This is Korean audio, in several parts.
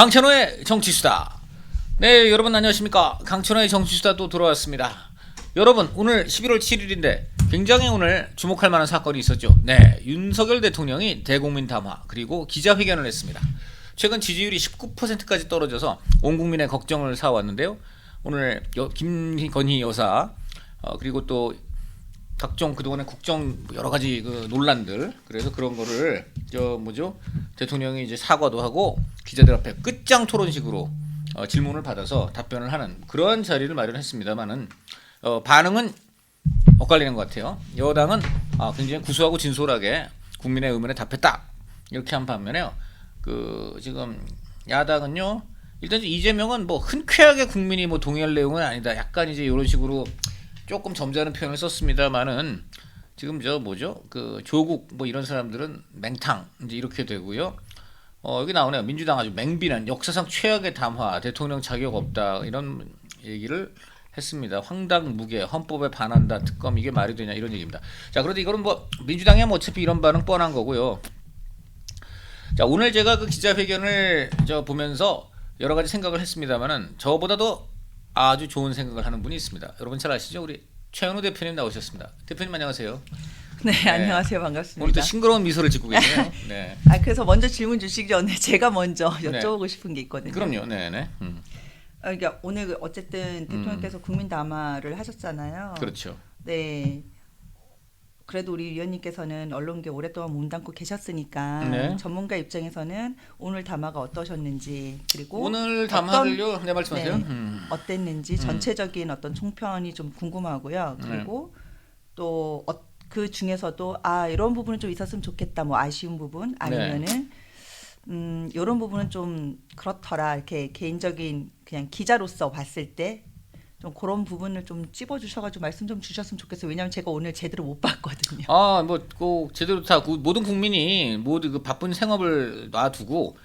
강천호의 정치수다. 네, 여러분 안녕하십니까. 강천호의 정치수다 또 돌아왔습니다. 여러분, 오늘 11월 7일인데 굉장히 오늘 주목할 만한 사건이 있었죠. 네, 윤석열 대통령이 대국민 담화 그리고 기자회견을 했습니다. 최근 지지율이 19%까지 떨어져서 온 국민의 걱정을 사왔는데요. 오늘 김건희 여사 그리고 또 각종 그동안의 국정 여러 가지 그 논란들, 그래서 그런 거를 대통령이 이제 사과도 하고 기자들 앞에 끝장 토론식으로 질문을 받아서 답변을 하는 그런 자리를 마련했습니다만은 반응은 엇갈리는 것 같아요. 여당은 굉장히 구수하고 진솔하게 국민의 의문에 답했다 이렇게 한 반면에요. 지금 야당은요, 일단 이재명은 뭐 흔쾌하게 국민이 뭐 동의할 내용은 아니다. 약간 이제 이런 식으로 조금 점잖은 표현을 썼습니다만은 지금 조국 뭐 이런 사람들은 맹탕 이제 이렇게 되고요. 여기 나오네요. 민주당 아주 맹비난 역사상 최악의 담화, 대통령 자격 없다 이런 얘기를 했습니다. 황당무계, 헌법에 반한다, 특검 이게 말이 되냐 이런 얘기입니다. 자, 그런데 이거는 뭐 민주당이야 뭐 어차피 이런 반응 뻔한 거고요. 자, 오늘 제가 그 기자회견을 보면서 여러 가지 생각을 했습니다만은 저보다도 아주 좋은 생각을 하는 분이 있습니다. 여러분 잘 아시죠? 우리 최현우 대표님 나오셨습니다. 대표님 안녕하세요. 네, 안녕하세요. 반갑습니다. 오늘도 싱그러운 미소를 짓고 계세요. 네. 그래서 먼저 질문 주시기 전에 제가 먼저 여쭤보고 싶은 게 있거든요. 그럼요. 네. 그러니까 오늘 어쨌든 대통령께서 국민 담화를 하셨잖아요. 그렇죠. 네. 그래도 우리 위원님께서는 언론계 오랫동안 몸담고 계셨으니까 네. 전문가 입장에서는 오늘 담화가 어떠셨는지, 그리고 오늘 담화들요. 네, 말씀하세요. 네, 어땠는지 전체적인 어떤 총평이 좀 궁금하고요. 그리고 또 그 중에서도 이런 부분은 좀 있었으면 좋겠다, 뭐 아쉬운 부분 아니면은 이런 부분은 좀 그렇더라, 이렇게 개인적인 그냥 기자로서 봤을 때 좀 그런 부분을 좀 찝어주셔가지고 말씀 좀 주셨으면 좋겠어요. 왜냐하면 제가 오늘 제대로 못 봤거든요. 뭐 꼭 제대로 다 모든 국민이 모두 그 바쁜 생업을 놔두고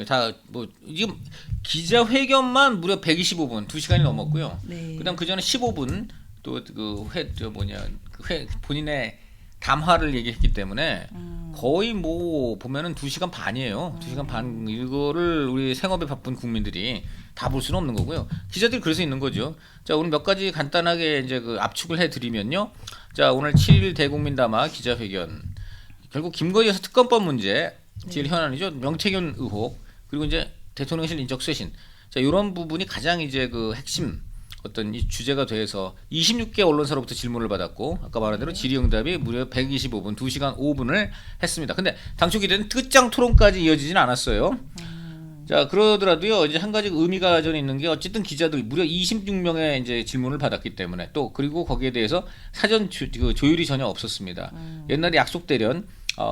다 뭐 지금 기자회견만 무려 125분, 2시간이 넘었고요. 네. 그다음 그 전에 15분 또 본인의 담화를 얘기했기 때문에 거의 뭐 보면은 2시간 반이에요. 2시간 반 이거를 우리 생업에 바쁜 국민들이 다 볼 수는 없는 거고요. 기자들이 그래서 있는 거죠. 자, 오늘 몇 가지 간단하게 이제 그 압축을 해드리면요. 자, 오늘 7일 대국민 담화 기자회견. 결국 김건희 여사 특검법 문제 제일 현안이죠. 명태균 의혹 그리고 이제 대통령실 인적 쇄신. 자, 이런 부분이 가장 이제 그 핵심 어떤 이 주제가 돼서 26개 언론사로부터 질문을 받았고 아까 말한 대로 질의응답이 무려 125분, 2시간 5분을 했습니다. 근데 당초 기대는 끝장 토론까지 이어지진 않았어요. 자, 그러더라도요, 이제 한 가지 의미가 저는 있는 게 어쨌든 기자들 무려 26명의 이제 질문을 받았기 때문에 또 그리고 거기에 대해서 사전 조율이 전혀 없었습니다. 옛날에 약속대련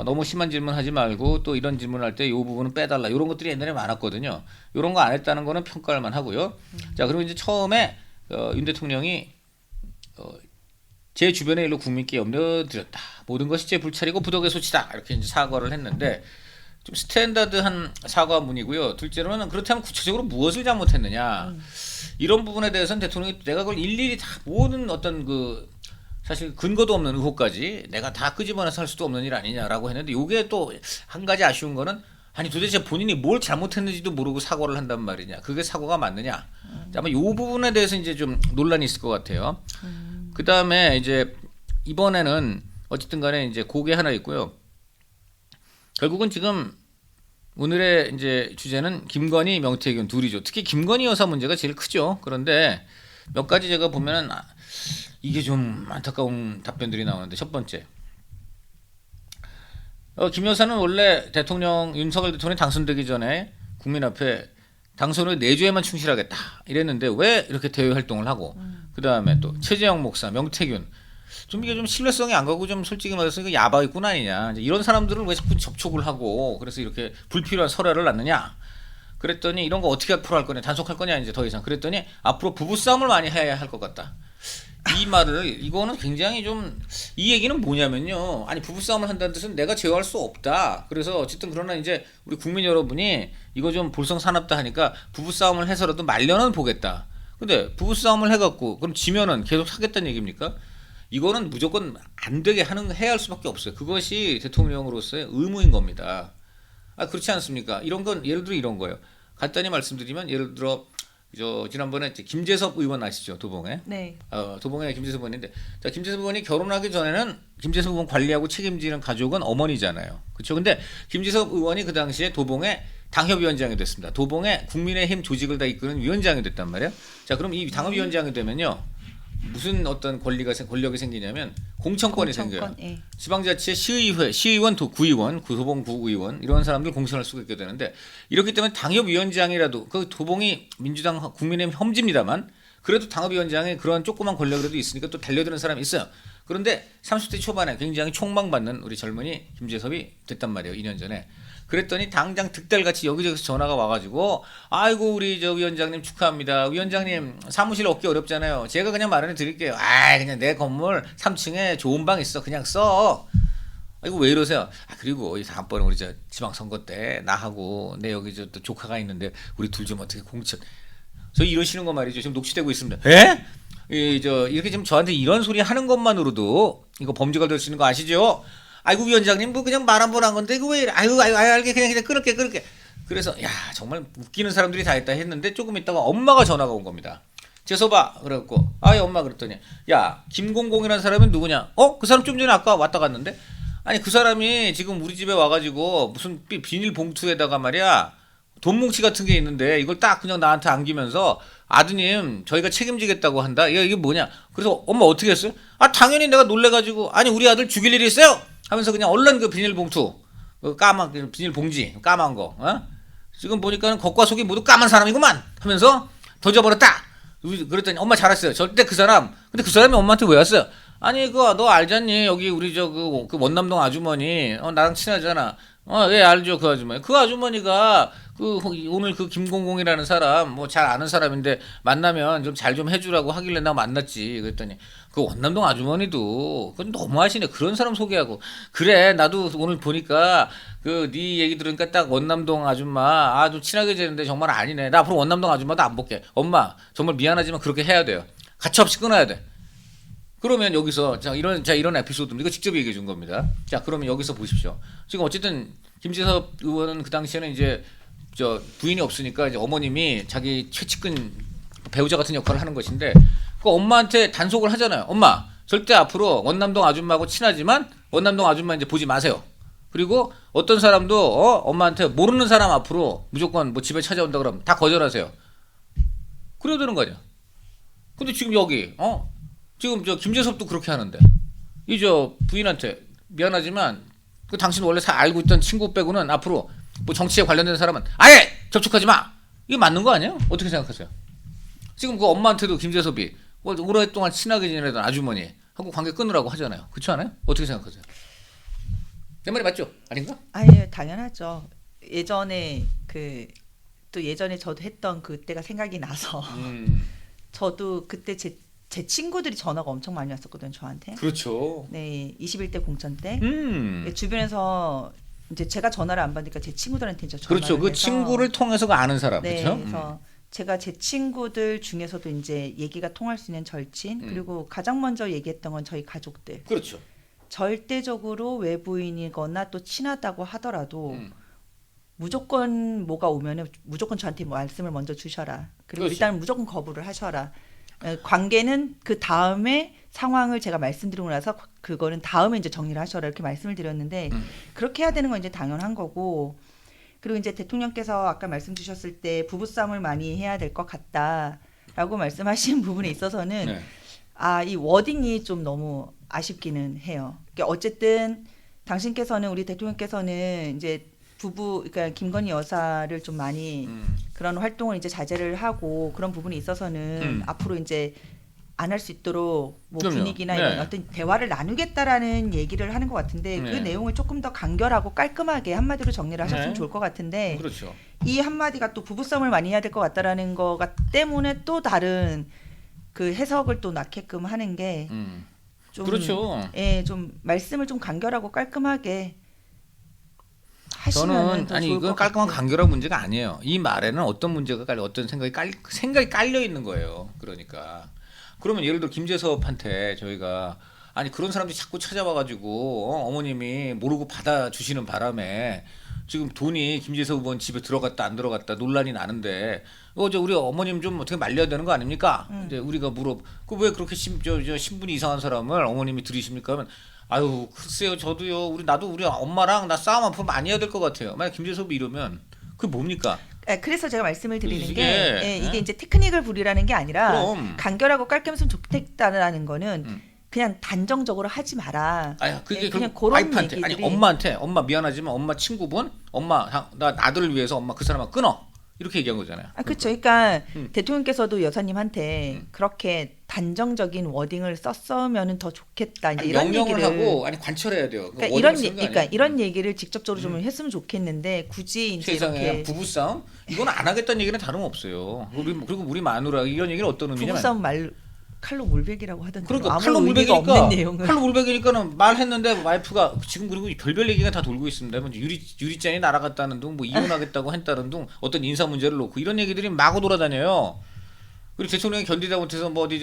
너무 심한 질문 하지 말고 또 이런 질문할 때 이 부분은 빼달라 이런 것들이 옛날에 많았거든요. 이런 거 안 했다는 거는 평가할 만하고요. 자, 그리고 이제 처음에 윤 대통령이 제 주변의 일로 국민께 염려드렸다. 모든 것이 제 불찰이고 부덕의 소치다. 이렇게 이제 사과를 했는데 좀 스탠다드한 사과문이고요. 둘째로는 그렇다면 구체적으로 무엇을 잘못했느냐 이런 부분에 대해서는 대통령이 내가 그걸 일일이 다 모든 어떤 사실 근거도 없는 의혹까지 내가 다 끄집어내서 할 수도 없는 일 아니냐라고 했는데 이게 또 한 가지 아쉬운 거는 아니 도대체 본인이 뭘 잘못했는지도 모르고 사과를 한단 말이냐. 그게 사과가 맞느냐. 아마 이 부분에 대해서 이제 좀 논란이 있을 것 같아요. 그 다음에 이제 이번에는 어쨌든 간에 이제 그게 하나 있고요. 결국은 지금 오늘의 이제 주제는 김건희, 명태균 둘이죠. 특히 김건희 여사 문제가 제일 크죠. 그런데 몇 가지 제가 보면은 이게 좀 안타까운 답변들이 나오는데 첫 번째. 김 여사는 원래 윤석열 대통령이 당선되기 전에 국민 앞에 당선을 내주에만 충실하겠다 이랬는데 왜 이렇게 대외 활동을 하고 그 다음에 또 최재형 목사, 명태균 좀 이게 좀 신뢰성이 안 가고 좀 솔직히 말해서 이거 야바이꾼 아니냐 이런 사람들은 왜 자꾸 접촉을 하고 그래서 이렇게 불필요한 설화를 낳느냐 그랬더니 이런 거 어떻게 앞으로 할 거냐 단속할 거냐 이제 더 이상 그랬더니 앞으로 부부싸움을 많이 해야 할 것 같다. 이 말을 이거는 굉장히 좀 이 얘기는 뭐냐면요. 아니 부부싸움을 한다는 뜻은 내가 제어할 수 없다. 그래서 어쨌든 그러나 이제 우리 국민 여러분이 이거 좀 볼성사납다 하니까 부부싸움을 해서라도 말려는 보겠다. 근데 부부싸움을 해갖고 그럼 지면은 계속 하겠다는 얘기입니까? 이거는 무조건 안 되게 해야 할 수밖에 없어요. 그것이 대통령으로서의 의무인 겁니다. 그렇지 않습니까? 이런 건 예를 들어 이런 거예요. 간단히 말씀드리면 예를 들어 지난번에 김재섭 의원 아시죠? 도봉에. 네. 도봉에 김재섭 의원인데 자, 김재섭 의원이 결혼하기 전에는 김재섭 의원 관리하고 책임지는 가족은 어머니잖아요. 그렇죠? 근데 김재섭 의원이 그 당시에 도봉에 당협위원장이 됐습니다. 도봉에 국민의힘 조직을 다 이끄는 위원장이 됐단 말이에요. 자, 그럼 이 당협위원장이 되면요. 무슨 어떤 권력이 생기냐면 공천권이 생겨요. 예. 지방자치의 시의회, 시의원, 구의원, 도봉 구의원 이런 사람들 공천할 수가 있게 되는데 이렇기 때문에 당협위원장이라도 그 도봉이 민주당 국민의힘 험지입니다만 그래도 당협위원장에 그런 조그만 권력이라도 있으니까 또 달려드는 사람이 있어요. 그런데 30대 초반에 굉장히 촉망받는 우리 젊은이 김재섭이 됐단 말이에요. 2년 전에. 그랬더니 당장 득달같이 여기저기서 전화가 와가지고 아이고 우리 저 위원장님 축하합니다. 위원장님 사무실 얻기 어렵잖아요. 제가 그냥 마련해 드릴게요. 그냥 내 건물 3층에 좋은 방 있어. 그냥 써. 이거 왜 이러세요? 그리고 이 다음번에 우리 저 지방선거 때 나하고 내 여기 저 또 조카가 있는데 우리 둘 좀 어떻게 공천. 저 이러시는 거 말이죠. 지금 녹취되고 있습니다. 에? 이렇게 지금 저한테 이런 소리 하는 것만으로도 이거 범죄가 될 수 있는 거 아시죠? 아이고 위원장님 뭐 그냥 말 한 번 한 건데 이거 왜 이래? 아이고 알게 그냥 끊을게. 그래서 야 정말 웃기는 사람들이 다 있다 했는데 조금 있다가 엄마가 전화가 온 겁니다. 재서봐 그래갖고 엄마 그랬더니 야 김공공이라는 사람이 누구냐? 그 사람 좀 전에 아까 왔다 갔는데 아니 그 사람이 지금 우리 집에 와가지고 무슨 비닐 봉투에다가 말이야 돈 뭉치 같은 게 있는데 이걸 딱 그냥 나한테 안기면서 아드님 저희가 책임지겠다고 한다. 이게 뭐냐? 그래서 엄마 어떻게 했어요? 당연히 내가 놀래가지고 아니 우리 아들 죽일 일이 있어요. 하면서 그냥 얼른 그 비닐봉투, 까만 비닐봉지, 까만 거, 지금 보니까는 겉과 속이 모두 까만 사람이구만 하면서 던져버렸다. 그랬더니 엄마 잘했어요. 절대 근데 그 사람이 엄마한테 왜 왔어요? 아니 너 알잖니? 여기 우리 그 원남동 아주머니 나랑 친하잖아. 예 알죠 그 아주머니. 그 아주머니가 오늘 그 김공공이라는 사람 뭐 잘 아는 사람인데 만나면 좀 잘 좀 해주라고 하길래 나 만났지. 그랬더니 그 원남동 아주머니도 그건 너무하시네. 그런 사람 소개하고 그래 나도 오늘 보니까 그 네 얘기 들으니까 딱 원남동 아줌마 좀 친하게 지내는데 정말 아니네. 나 앞으로 원남동 아줌마도 안 볼게. 엄마 정말 미안하지만 그렇게 해야 돼요. 가차없이 끊어야 돼. 그러면 여기서 이런 에피소드입니다. 이거 직접 얘기해 준 겁니다. 자, 그러면 여기서 보십시오. 지금 어쨌든 김재섭 의원은 그 당시에는 이제 부인이 없으니까 이제 어머님이 자기 최측근 배우자 같은 역할을 하는 것인데 그 엄마한테 단속을 하잖아요. 엄마 절대 앞으로 원남동 아줌마하고 친하지만 원남동 아줌마 이제 보지 마세요. 그리고 어떤 사람도 엄마한테 모르는 사람 앞으로 무조건 뭐 집에 찾아온다 그러면 다 거절하세요. 그래야 되는 거죠. 근데 지금 여기 지금 김재섭도 그렇게 하는데 이 부인한테 미안하지만 그 당신 원래 알고 있던 친구 빼고는 앞으로 뭐 정치에 관련된 사람은 아예 접촉하지 마. 이게 맞는 거 아니에요? 어떻게 생각하세요? 지금 그 엄마한테도 김재섭이 오랫동안 친하게 지내던 아주머니 하고 관계 끊으라고 하잖아요. 그렇지 않아요? 어떻게 생각하세요? 내 말이 맞죠? 아닌가? 당연하죠. 예전에 예전에 저도 했던 그때가 생각이 나서 저도 그때 제 친구들이 전화가 엄청 많이 왔었거든요, 저한테. 그렇죠. 네, 21대 공천 때. 네, 주변에서 이제 제가 전화를 안 받으니까 제 친구들한테 이제 전화를 그렇죠. 그 해서 친구를 통해서 아는 사람, 네, 그렇죠? 그래서 제가 제 친구들 중에서도 이제 얘기가 통할 수 있는 절친 그리고 가장 먼저 얘기했던 건 저희 가족들. 그렇죠. 절대적으로 외부인이거나 또 친하다고 하더라도 무조건 뭐가 오면은 무조건 저한테 말씀을 먼저 주셔라. 그리고 그렇죠. 일단 무조건 거부를 하셔라. 관계는 그 다음에 상황을 제가 말씀드리고 나서 그거는 다음에 이제 정리를 하셔라 이렇게 말씀을 드렸는데 그렇게 해야 되는 건 이제 당연한 거고 그리고 이제 대통령께서 아까 말씀 주셨을 때 부부싸움을 많이 해야 될 것 같다라고 말씀하신 부분에 있어서는 네. 이 워딩이 좀 너무 아쉽기는 해요. 그러니까 어쨌든 당신께서는 우리 대통령께서는 이제 그러니까 김건희 여사를 좀 많이 그런 활동을 이제 자제를 하고 그런 부분에 있어서는 앞으로 이제 안 할 수 있도록 뭐 그럼요. 분위기나 네. 이런 어떤 대화를 나누겠다라는 얘기를 하는 것 같은데 네. 그 내용을 조금 더 간결하고 깔끔하게 한마디로 정리를 하셨으면 네. 좋을 것 같은데 그렇죠. 이 한마디가 또 부부싸움을 많이 해야 될 것 같다라는 거 때문에 또 다른 그 해석을 또 낳게끔 하는 게 좀 그렇죠. 좀 말씀을 좀 간결하고 깔끔하게 하시면 저는 더 아니 좋을 이건 것 깔끔한 같아요. 간결한 문제가 아니에요. 이 말에는 어떤 문제가 어떤 생각이 깔려 있는 거예요. 그러니까 그러면 예를 들어 김재섭한테 저희가 아니 그런 사람들이 자꾸 찾아와가지고 어머님이 모르고 받아주시는 바람에 지금 돈이 김재석 후보는 집에 들어갔다 안 들어갔다 논란이 나는데 어제 우리 어머님 좀 어떻게 말려야 되는 거 아닙니까? 이제 우리가 왜 그렇게 신분이 이상한 사람을 어머님이 들이십니까? 하면 아유 글쎄요 저도요 나도 우리 엄마랑 나 싸움 앞으로 많이 해야 될 것 같아요. 만약 김재석 후보 이러면 그게 뭡니까? 그래서 제가 말씀을 드리는 이게, 게 이게 이제 테크닉을 부리라는 게 아니라 그럼. 간결하고 깔끔했으면 좋겠다라는 거는 그냥 단정적으로 하지 마라. 아야 그게 그냥 그 그런 와이프한테 얘기들이 아니 엄마한테 엄마 미안하지만 엄마 친구분 엄마 나 아들을 위해서 엄마 그 사람하고 끊어 이렇게 얘기한 거잖아요. 그렇죠. 그러니까 대통령께서도 여사님한테 그렇게 단정적인 워딩을 썼으면은 더 좋겠다. 이제 아니, 이런 명령을 얘기를 하고 아니 관철해야 돼요. 그러니까 이런 얘기를 직접적으로 좀 했으면 좋겠는데 굳이 이제 세상에 이렇게 부부싸움 이건 안 하겠다는 얘기는 다름없어요. 그리고 우리 마누라 이런 얘기는 어떤 의미냐면 부부싸움 말 칼로 물베기라고 하던데 그러니까 아무 칼로 의미가 물베기니까 없는 내용을 칼로 물베기니까는 말했는데 와이프가 지금 그리고 별별 얘기가 다 돌고 있습니다. 뭐 유리잔이 날아갔다는 둥, 뭐 이혼하겠다고 했다는 둥, 어떤 인사 문제를 놓고 이런 얘기들이 마구 돌아다녀요. 그리고 대통령이 견디다 못해서 뭐 어디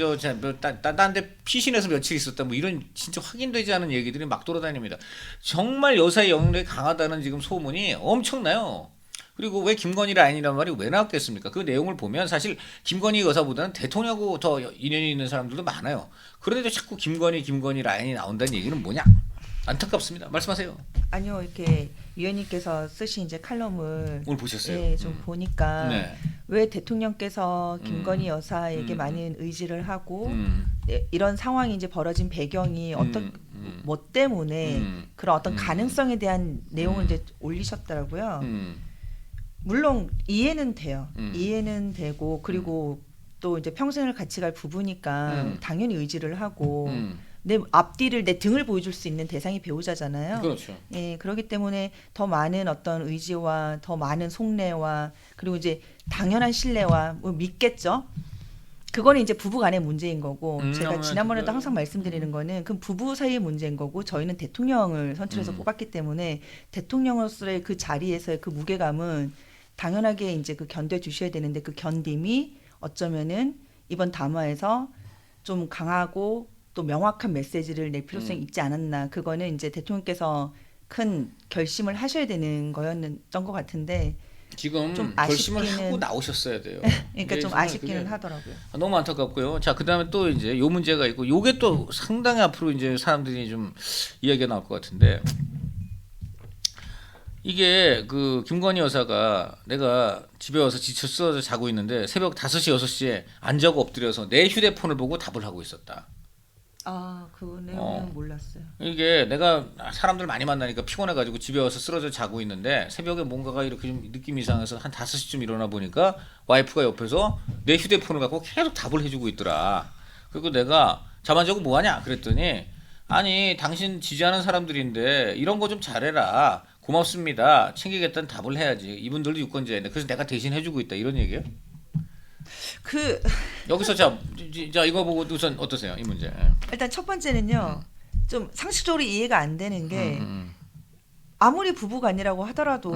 딴데 피신해서 며칠 있었다 뭐 이런 진짜 확인되지 않은 얘기들이 막 돌아다닙니다. 정말 여사의 영향력이 강하다는 지금 소문이 엄청나요. 그리고 왜 김건희 라인이란 말이 왜 나왔겠습니까? 그 내용을 보면 사실 김건희 여사보다는 대통령하고 더 인연이 있는 사람들도 많아요. 그런데도 자꾸 김건희 라인이 나온다는 얘기는 뭐냐? 안타깝습니다. 말씀하세요. 아니요 이렇게 위원님께서 쓰신 이제 칼럼을 오늘 보셨어요? 예, 좀 보니까 네. 왜 대통령께서 김건희 여사에게 많은 의지를 하고 이런 상황이 이제 벌어진 배경이 뭐 때문에 그런 어떤 가능성에 대한 내용을 이제 올리셨더라고요. 물론 이해는 돼요. 이해는 되고 그리고 또 이제 평생을 같이 갈 부부니까 당연히 의지를 하고 내 앞뒤를 내 등을 보여줄 수 있는 대상이 배우자잖아요. 그렇죠. 예, 그렇기 때문에 더 많은 어떤 의지와 더 많은 속내와 그리고 이제 당연한 신뢰와 뭐 믿겠죠. 그거는 이제 부부 간의 문제인 거고 제가 지난번에도 항상 말씀드리는 거는 그 부부 사이의 문제인 거고 저희는 대통령을 선출해서 뽑았기 때문에 대통령으로서의 그 자리에서의 그 무게감은 당연하게 이제 그 견뎌 주셔야 되는데 그 견딤이 어쩌면은 이번 담화에서 좀 강하고 또 명확한 메시지를 낼 필요성이 있지 않았나. 그거는 이제 대통령께서 큰 결심을 하셔야 되는 거였던 것 같은데 지금 좀 결심을 아쉽기는- 하고 나오셨어야 돼요. 그러니까 좀 정말 아쉽기는 그게 하더라고요. 너무 안타깝고요. 자, 그다음에 또 이제 요 문제가 있고 요게 또 상당히 앞으로 이제 사람들이 좀 이야기가 나올 것 같은데 이게 그 김건희 여사가 내가 집에 와서 지쳐 쓰러져 자고 있는데 새벽 5시 6시에 앉아고 엎드려서 내 휴대폰을 보고 답을 하고 있었다. 아, 그 내용은 몰랐어요. 이게 내가 사람들 많이 만나니까 피곤해가지고 집에 와서 쓰러져 자고 있는데 새벽에 뭔가가 이렇게 좀 느낌이 이상해서 한 5시쯤 일어나 보니까 와이프가 옆에서 내 휴대폰을 갖고 계속 답을 해주고 있더라. 그리고 내가 잠 안 자고 뭐하냐 그랬더니 아니 당신 지지하는 사람들인데 이런 거 좀 잘해라. 고맙습니다. 챙기겠다는 답을 해야지. 이분들도 유권자인데 그래서 내가 대신 해주고 있다 이런 얘기예요? 그 여기서 자 이거 보고 우선 어떠세요 이 문제? 일단 첫 번째는요. 좀 상식적으로 이해가 안 되는 게 아무리 부부가 아니라고 하더라도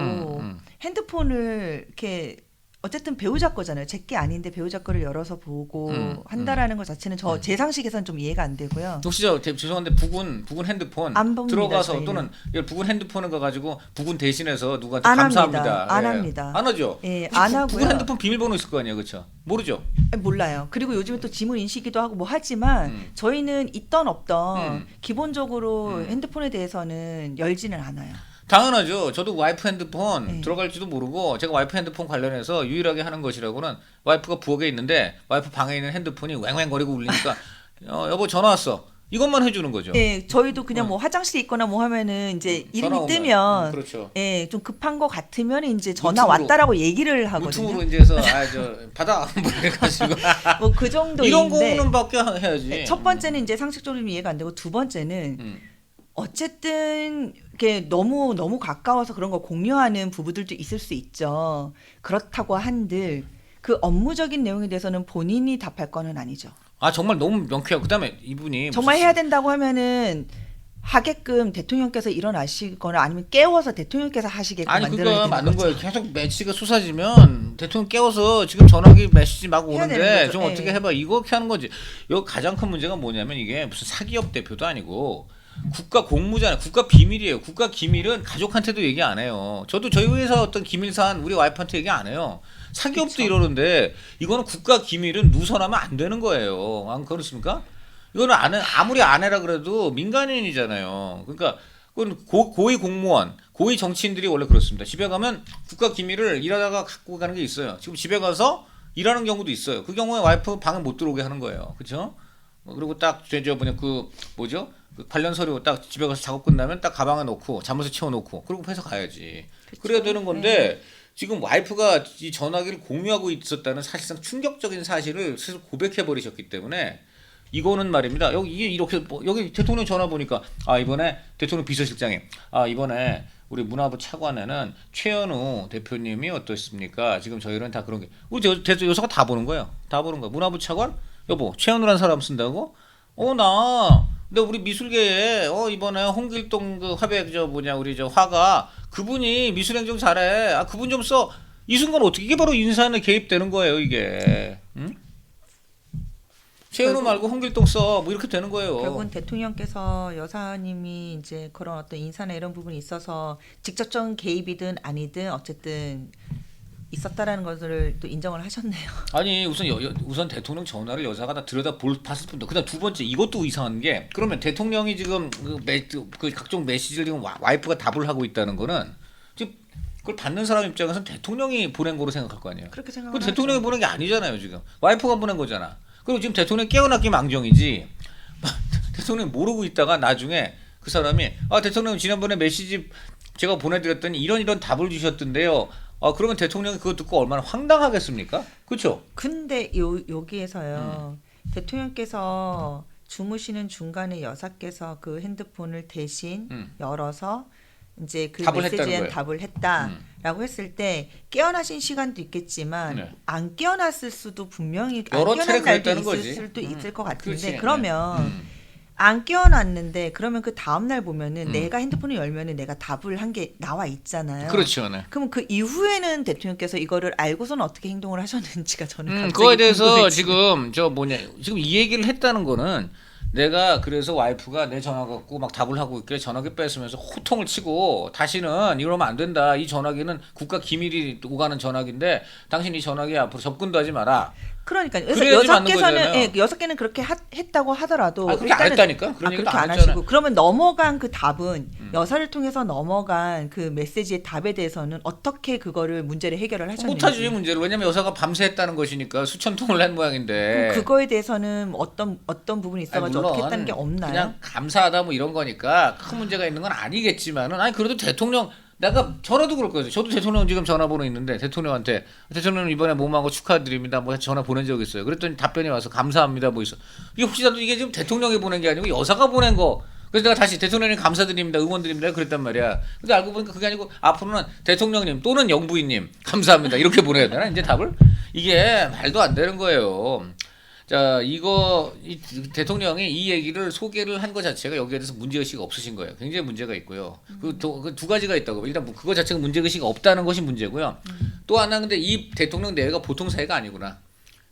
핸드폰을 이렇게 어쨌든 배우자 거잖아요. 제 게 아닌데 배우자 거를 열어서 보고 한다라는 것 자체는 제 상식에선 좀 이해가 안 되고요. 혹시 죄송한데 부군 핸드폰 안 봅니다, 들어가서 저희는. 또는 이걸 부군 핸드폰을 가가지고 부군 대신해서 누구한테 안 감사합니다. 합니다. 안 예. 합니다. 안 하죠. 예, 혹시 안 부군 하고요. 핸드폰 비밀번호 있을 거 아니에요, 그렇죠? 모르죠. 몰라요. 그리고 요즘에 또 지문 인식이도 하고 뭐 하지만 저희는 있던 없던 기본적으로 핸드폰에 대해서는 열지는 않아요. 당연하죠. 저도 와이프 핸드폰 네. 들어갈지도 모르고 제가 와이프 핸드폰 관련해서 유일하게 하는 것이라고는 와이프가 부엌에 있는데 와이프 방에 있는 핸드폰이 왱왱거리고 울리니까 여보 전화 왔어. 이것만 해주는 거죠. 예, 저희도 그냥 뭐 화장실에 있거나 뭐 하면은 이제 전화 이름이 오면. 뜨면 그렇죠. 예, 좀 급한 거 같으면 이제 전화 무tum으로- 왔다라고 얘기를 하거든요. 무tum으로 이제 해서 저 받아 뭐 이래가지고 뭐 그 정도인데 이런 거는밖에 해야지. 첫 번째는 이제 상식적으로 이해가 안 되고 두 번째는 어쨌든 이렇게 너무 가까워서 그런 거 공유하는 부부들도 있을 수 있죠. 그렇다고 한들 그 업무적인 내용에 대해서는 본인이 답할 거는 아니죠. 아 정말 너무 명쾌하고 그다음에 이분이 정말 무슨 해야 된다고 하면은 하게끔 대통령께서 일어나시거나 아니면 깨워서 대통령께서 하시게끔 아니 만들어야 그거 되는 맞는 거죠. 거예요. 계속 메시지가 쏟아지면 대통령 깨워서 지금 전화기 메시지 막 해야 되는 오는데 거죠. 좀 예. 어떻게 해봐 이거 이렇게 하는 거지. 여기 가장 큰 문제가 뭐냐면 이게 무슨 사기업 대표도 아니고 국가 공무잖아요. 국가 비밀이에요. 국가 기밀은 가족한테도 얘기 안 해요. 저도 저희 회사 어떤 기밀 사안 우리 와이프한테 얘기 안 해요. 사기업도 그쵸. 이러는데 이거는 국가 기밀은 누설하면 안 되는 거예요. 안 그렇습니까? 이거는 아무리 아내라 그래도 민간인이잖아요. 그러니까 그건 고위 공무원, 고위 정치인들이 원래 그렇습니다. 집에 가면 국가 기밀을 일하다가 갖고 가는 게 있어요. 지금 집에 가서 일하는 경우도 있어요. 그 경우에 와이프 방에 못 들어오게 하는 거예요. 그렇죠? 그리고 딱 저 뭐냐 그 뭐죠? 그 관련 서류 딱 집에 가서 작업 끝나면 딱 가방에 넣고 잠옷에 채워놓고 그리고 회사 가야지. 그쵸. 그래야 되는 건데 지금 와이프가 이 전화기를 공유하고 있었다는 사실상 충격적인 사실을 스스로 고백해 버리셨기 때문에 이거는 말입니다. 여기 이게 이렇게 여기 대통령 전화 보니까 이번에 대통령 비서실장이 이번에 우리 문화부 차관에는 최현우 대표님이 어떻습니까? 지금 저희는 다 그런 게 우리 여서가 다 보는 거예요. 다 보는 거야. 문화부 차관 여보 최현우란 사람 쓴다고? 근데 우리 미술계에 이번에 홍길동 그 화백 우리 화가 그분이 미술행정 잘해. 그분 좀 써. 이 순간 어떻게 이게 바로 인사에 개입되는 거예요 이게. 응? 최현우 말고 홍길동 써. 뭐 이렇게 되는 거예요. 결국은 대통령께서 여사님이 이제 그런 어떤 인사나 이런 부분이 있어서 직접적인 개입이든 아니든 어쨌든 있었다라는 것을 또 인정을 하셨네요. 아니 우선 대통령 전화를 여자가 다 봤을 뿐더. 그다음 두 번째 이것도 이상한 게 그러면 대통령이 지금 그 각종 메시지를 지금 와이프가 답을 하고 있다는 거는 지금 그걸 받는 사람 입장에서는 대통령이 보낸 거로 생각할 거 아니에요. 그렇게 그 생각을 대통령이 하죠. 보낸 게 아니잖아요 지금. 와이프가 보낸 거잖아. 그리고 지금 대통령 깨어났기 망정이지. 대통령이 모르고 있다가 나중에 그 사람이 대통령 지난번에 메시지 제가 보내드렸더니 이런 답을 주셨던데요. 그러면 대통령이 그거 듣고 얼마나 황당하겠습니까? 그렇죠? 근데 여기에서요. 대통령께서 주무시는 중간에 여사께서 그 핸드폰을 대신 열어서 이제 그 답을 메시지에 했다는 거예요. 답을 했다라고 했을 때 깨어나신 시간도 있겠지만 네. 안 깨어났을 수도 분명히 안 여러 깨어난 차례 날도 그랬다는 있을 거지. 수도 있을 것 같은데 그렇지. 그러면 네. 안 깨어났는데 그러면 그 다음 날 보면은 내가 핸드폰을 열면은 내가 답을 한 게 나와 있잖아요. 그렇죠. 네. 그럼 그 이후에는 대통령께서 이거를 알고서는 어떻게 행동을 하셨는지가 저는 갑자기 그거에 대해서 궁금해지네요. 지금 지금 이 얘기를 했다는 거는 내가 그래서 와이프가 내 전화 갖고 막 답을 하고 있길래 전화기 뺏으면서 호통을 치고 다시는 이러면 안 된다. 이 전화기는 국가 기밀이 오가는 전화기인데 당신 이 전화기 앞으로 접근도 하지 마라. 그러니까 그래서 그래야지 맞는 여사께서는 거잖아요. 여섯 개는 그렇게 했다고 하더라도 그렇게 안 했다니까? 그런 얘기도 그렇게 안 안 했잖아요. 하시고 그러면 넘어간 그 답은 여사를 통해서 넘어간 그 메시지의 답에 대해서는 어떻게 그거를 문제를 해결을 하셨는지 못하지 문제를. 왜냐면 여사가 밤새 했다는 것이니까 수천 통을 한 모양인데. 그럼 그거에 대해서는 어떤 부분이 있어가지고 어떻게 했다는 게 없나요? 그냥 감사하다 뭐 이런 거니까 큰 문제가 있는 건 아니겠지만은 그래도 대통령 내가 전화도 그럴 거예요. 저도 대통령 지금 전화번호 있는데 대통령한테 대통령 이번에 뭐한 거 축하드립니다. 뭐 전화 보낸 적 있어요. 그랬더니 답변이 와서 감사합니다. 뭐 있어. 이게 혹시라도 이게 지금 대통령이 보낸 게 아니고 여사가 보낸 거. 그래서 내가 다시 대통령님 감사드립니다. 응원드립니다. 그랬단 말이야. 근데 알고 보니까 그게 아니고 앞으로는 대통령님 또는 영부인님 감사합니다. 이렇게 보내야 되나 이제 답을? 이게 말도 안 되는 거예요. 자, 이 대통령이 이 얘기를 소개를 한 것 자체가 여기에 대해서 문제의식이 없으신 거예요. 굉장히 문제가 있고요. 그 두 가지가 있다고. 일단 그거 자체가 문제의식이 없다는 것이 문제고요. 또 하나 근데 이 대통령 내외가 보통 사이가 아니구나.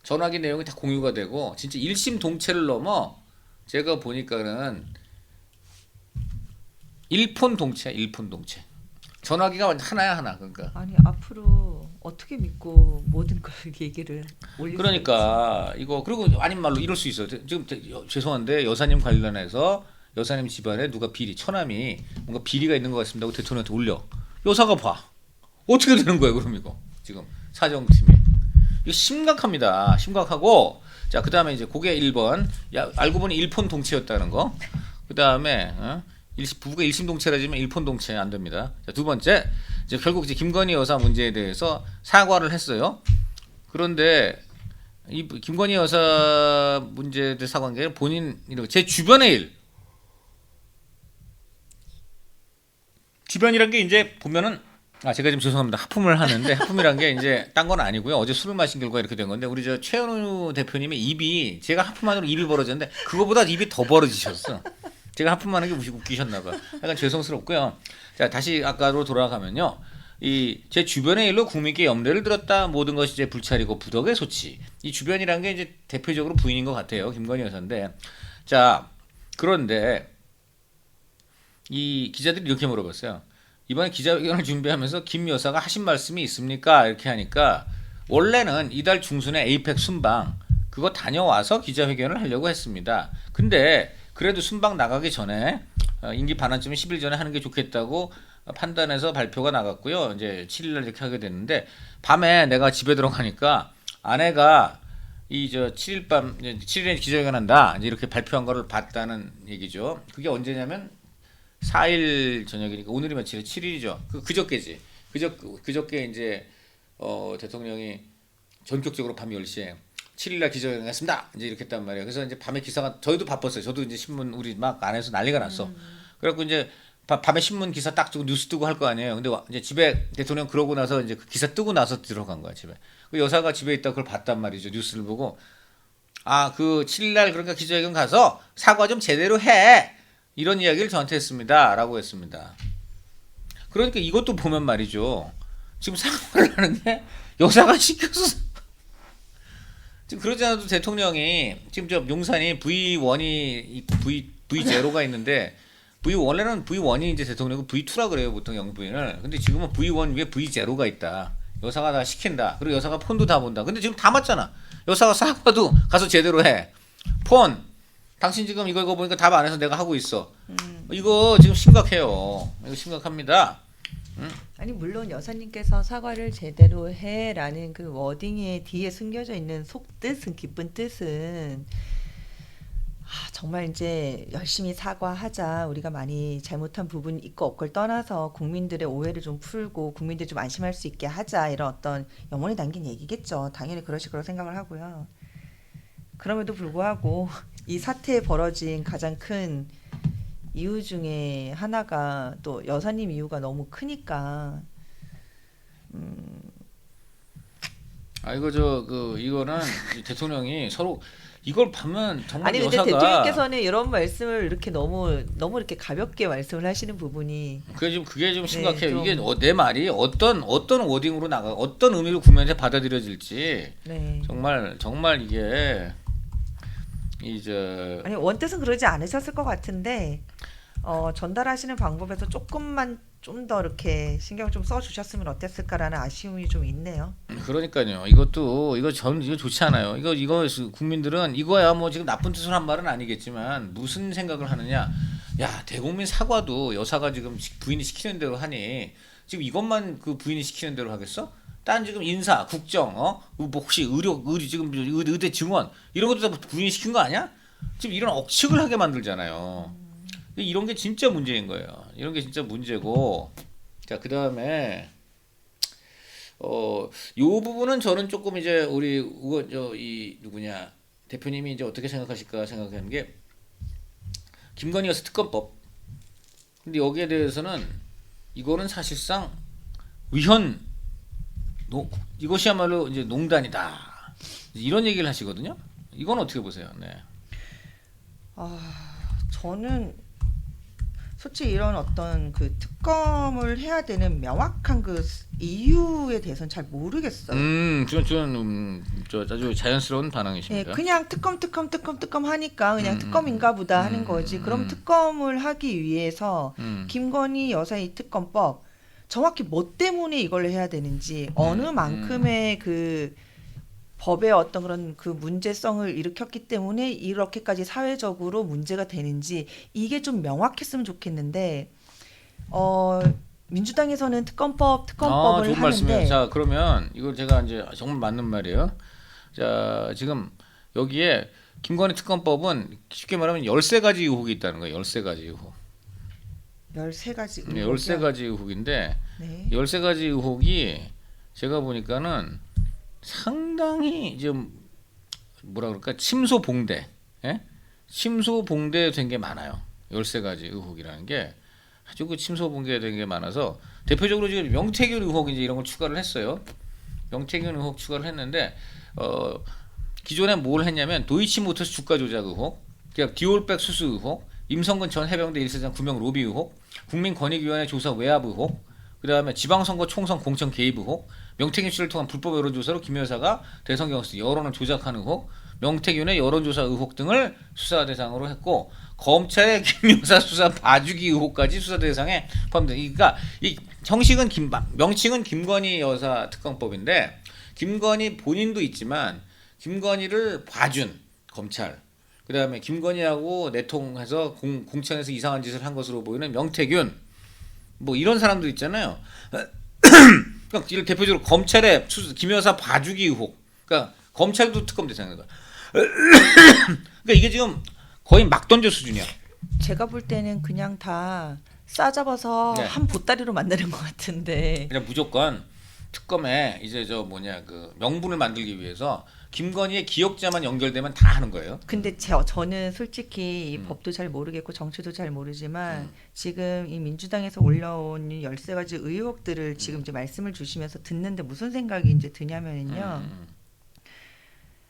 전화기 내용이 다 공유가 되고 진짜 일심동체를 넘어 제가 보니까는 일폰동체. 전화기가 전화기가 하나 그러니까. 아니 앞으로 어떻게 믿고 모든 걸 얘기를 올릴 그러니까 이거 그리고 아닌 말로 이럴 수 있어요. 지금 죄송한데 여사님 관련해서 여사님 집안에 누가 처남이 뭔가 비리가 있는 것 같습니다 하고 대통령한테 올려. 여사가 봐. 어떻게 되는 거예요 그럼 이거 지금 사정팀이. 이거 심각합니다. 심각하고 자 그다음에 이제 그게 1번 알고 보니 일폰동체였다는 거. 그다음에 부부가 일심동체라지만 일폰동체 안 됩니다. 자, 두 번째 이제 결국 이제 김건희 여사 문제에 대해서 사과를 했어요. 그런데 이 김건희 여사 문제에 대해 사과한 게 아니라 본인 제 주변의 일. 주변이란 게 이제 보면은 제가 지금 죄송합니다. 하품을 하는데 하품이란 게 이제 딴 건 아니고요. 어제 술을 마신 결과 이렇게 된 건데 우리 최현우 대표님의 입이 제가 하품하느라 입이 벌어졌는데 그거보다 입이 더 벌어지셨어. 제가 하품하는 게 웃기셨나 봐. 약간 죄송스럽고요. 자, 다시 아까로 돌아가면요. 제 주변의 일로 국민께 염려를 들었다. 모든 것이 이제 불찰이고 부덕의 소치. 이 주변이란 게 이제 대표적으로 부인인 것 같아요. 김건희 여사인데. 자, 그런데 이 기자들이 이렇게 물어봤어요. 이번에 기자회견을 준비하면서 김 여사가 하신 말씀이 있습니까? 이렇게 하니까 원래는 이달 중순에 에이펙 순방 그거 다녀와서 기자회견을 하려고 했습니다. 근데 그래도 순방 나가기 전에 임기 반환쯤 10일 전에 하는 게 좋겠다고 판단해서 발표가 나갔고요. 이제 7일 날 이렇게 하게 됐는데 밤에 내가 집에 들어가니까 아내가 이 저 7일 밤 7일에 기자회견 한다. 이제 이렇게 발표한 거를 봤다는 얘기죠. 그게 언제냐면 4일 저녁이니까 오늘이 며칠이에요? 7일이죠. 그저께지. 그저께 이제 대통령이 전격적으로 밤 10시에 7일날 기자회견 했습니다. 이제 이렇게 했단 말이에요. 그래서 이제 밤에 기사가 저희도 바빴어요. 저도 이제 신문 우리 막 안에서 난리가 났어. 그래갖고 이제 밤에 신문 기사 딱 뜨고 뉴스 뜨고 할 거 아니에요. 근데 이제 집에 대통령 그러고 나서 이제 그 기사 뜨고 나서 들어간 거야 집에. 그 여사가 집에 있다 그걸 봤단 말이죠. 뉴스를 보고 그 7일날 그러니까 기자회견 가서 사과 좀 제대로 해. 이런 이야기를 저한테 했습니다. 라고 했습니다. 그러니까 이것도 보면 말이죠. 지금 사과를 하는 게 여사가 시켜서 지금 그러지 않아도 대통령이 지금 저 용산이 V1이 V0가 있는데 원래는 V1이 이제 대통령이 V2라 그래요. 보통 영부인을. 근데 지금은 V1 위에 V0가 있다. 여사가 다 시킨다. 그리고 여사가 폰도 다 본다. 근데 지금 다 맞잖아. 여사가 사과도 가서 제대로 해. 폰. 당신 지금 이거 보니까 답 안 해서 내가 하고 있어. 이거 지금 심각해요. 이거 심각합니다. 아니 물론 여사님께서 사과를 제대로 해라는 그 워딩에 뒤에 숨겨져 있는 속뜻은 깊은 뜻은 정말 이제 열심히 사과하자. 우리가 많이 잘못한 부분이 있고 없고를 떠나서 국민들의 오해를 좀 풀고 국민들이 좀 안심할 수 있게 하자. 이런 어떤 염원이 담긴 얘기겠죠. 당연히 그러실 거라고 생각을 하고요. 그럼에도 불구하고 이 사태에 벌어진 가장 큰 이유 중에 하나가 또 여사님 이유가 너무 크니까 이거는 대통령이 서로 이걸 보면 정말 아니 근데 여사가 대통령께서는 이런 말씀을 이렇게 너무 이렇게 가볍게 말씀을 하시는 부분이 그게 좀 심각해요. 네, 이게 내 말이 어떤 워딩으로 나가 어떤 의미로 국민한테 받아들여질지 네. 정말 이게 아니 원뜻은 그러지 않으셨을 것 같은데 전달하시는 방법에서 조금만 좀 더 이렇게 신경을 좀 써주셨으면 어땠을까라는 아쉬움이 좀 있네요. 그러니까요. 이거 좋지 않아요. 이거 국민들은 이거야 뭐 지금 나쁜 뜻으로 한 말은 아니겠지만 무슨 생각을 하느냐. 야 대국민 사과도 여사가 지금 부인이 시키는 대로 하니 지금 이것만 그 부인이 시키는 대로 하겠어? 딴 지금 인사, 국정, 뭐 혹시 의료 지금 의대 증원 이런 것도 다 부인이 시킨 거 아니야? 지금 이런 억측을 하게 만들잖아요. 이런 게 진짜 문제인 거예요. 이런 게 진짜 문제고. 자, 그다음에 요 부분은 저는 조금 이제 우리 누구냐 대표님이 이제 어떻게 생각하실까 생각하는 게 김건희 여사 특검법. 근데 여기에 대해서는 이거는 사실상 이것이야말로 이제 농단이다. 이런 얘기를 하시거든요. 이건 어떻게 보세요? 네. 저는 솔직히 이런 어떤 그 특검을 해야 되는 명확한 그 이유에 대해서는 잘 모르겠어요. 저 아주 자연스러운 반응이십니다. 그냥 특검 하니까 그냥 특검인가 보다 하는 거지. 그럼 특검을 하기 위해서 김건희 여사의 특검법 정확히 뭐 때문에 이걸 해야 되는지 어느 만큼의 그 법의 어떤 그런 그 문제성을 일으켰기 때문에 이렇게까지 사회적으로 문제가 되는지 이게 좀 명확했으면 좋겠는데 민주당에서는 특검법을 좋은 하는데 말씀이에요. 자 그러면 이거 제가 이제 정말 맞는 말이에요. 자 지금 여기에 김건희 특검법은 쉽게 말하면 13가지 의혹이 있다는 거예요. 13가지 의혹. 13가지 네, 13가지 의혹인데 네. 13가지 의혹이 제가 보니까는 상당히 좀 뭐라 그럴까 침소봉대, 침소봉대 된 게 많아요. 13가지 의혹이라는 게 아주 그 침소봉대 된 게 많아서 대표적으로 지금 명태균 의혹 이제 이런 걸 추가를 했어요. 명태균 의혹 추가를 했는데 기존에 뭘 했냐면 도이치모터스 주가 조작 의혹, 그러니까 디올백 수수 의혹, 임성근 전 해병대 1사장 구명 로비 의혹, 국민권익위원회 조사 외압 의혹, 그 다음에 지방선거 총선 공천 개입 의혹, 명태균 씨를 통한 불법 여론조사로 김 여사가 대선 경선 여론을 조작하는 의혹, 명태균의 여론조사 의혹 등을 수사 대상으로 했고 검찰의 김여사 수사 봐주기 의혹까지 수사 대상에 포함됩니다. 그러니까 이 형식은 명칭은 김건희 여사 특검법인데 김건희 본인도 있지만 김건희를 봐준 검찰, 그다음에 김건희하고 내통해서 공천에서 이상한 짓을 한 것으로 보이는 명태균, 뭐 이런 사람들 있잖아요. 그러니까 이를 대표적으로 검찰의 김여사 봐주기 의혹, 그러니까 검찰도 특검 대상인 거야. 그러니까 이게 지금 거의 막 던져 수준이야. 제가 볼 때는 그냥 다 싸잡아서 네. 한 보따리로 만드는 것 같은데. 그냥 무조건 특검에 이제 그 명분을 만들기 위해서 김건희의 기억자만 연결되면 다 하는 거예요. 근데 저는 솔직히 이 법도 잘 모르겠고 정치도 잘 모르지만 지금 이 민주당에서 올라온 13가지 의혹들을 지금 이제 말씀을 주시면서 듣는데 무슨 생각이 이제 드냐면요.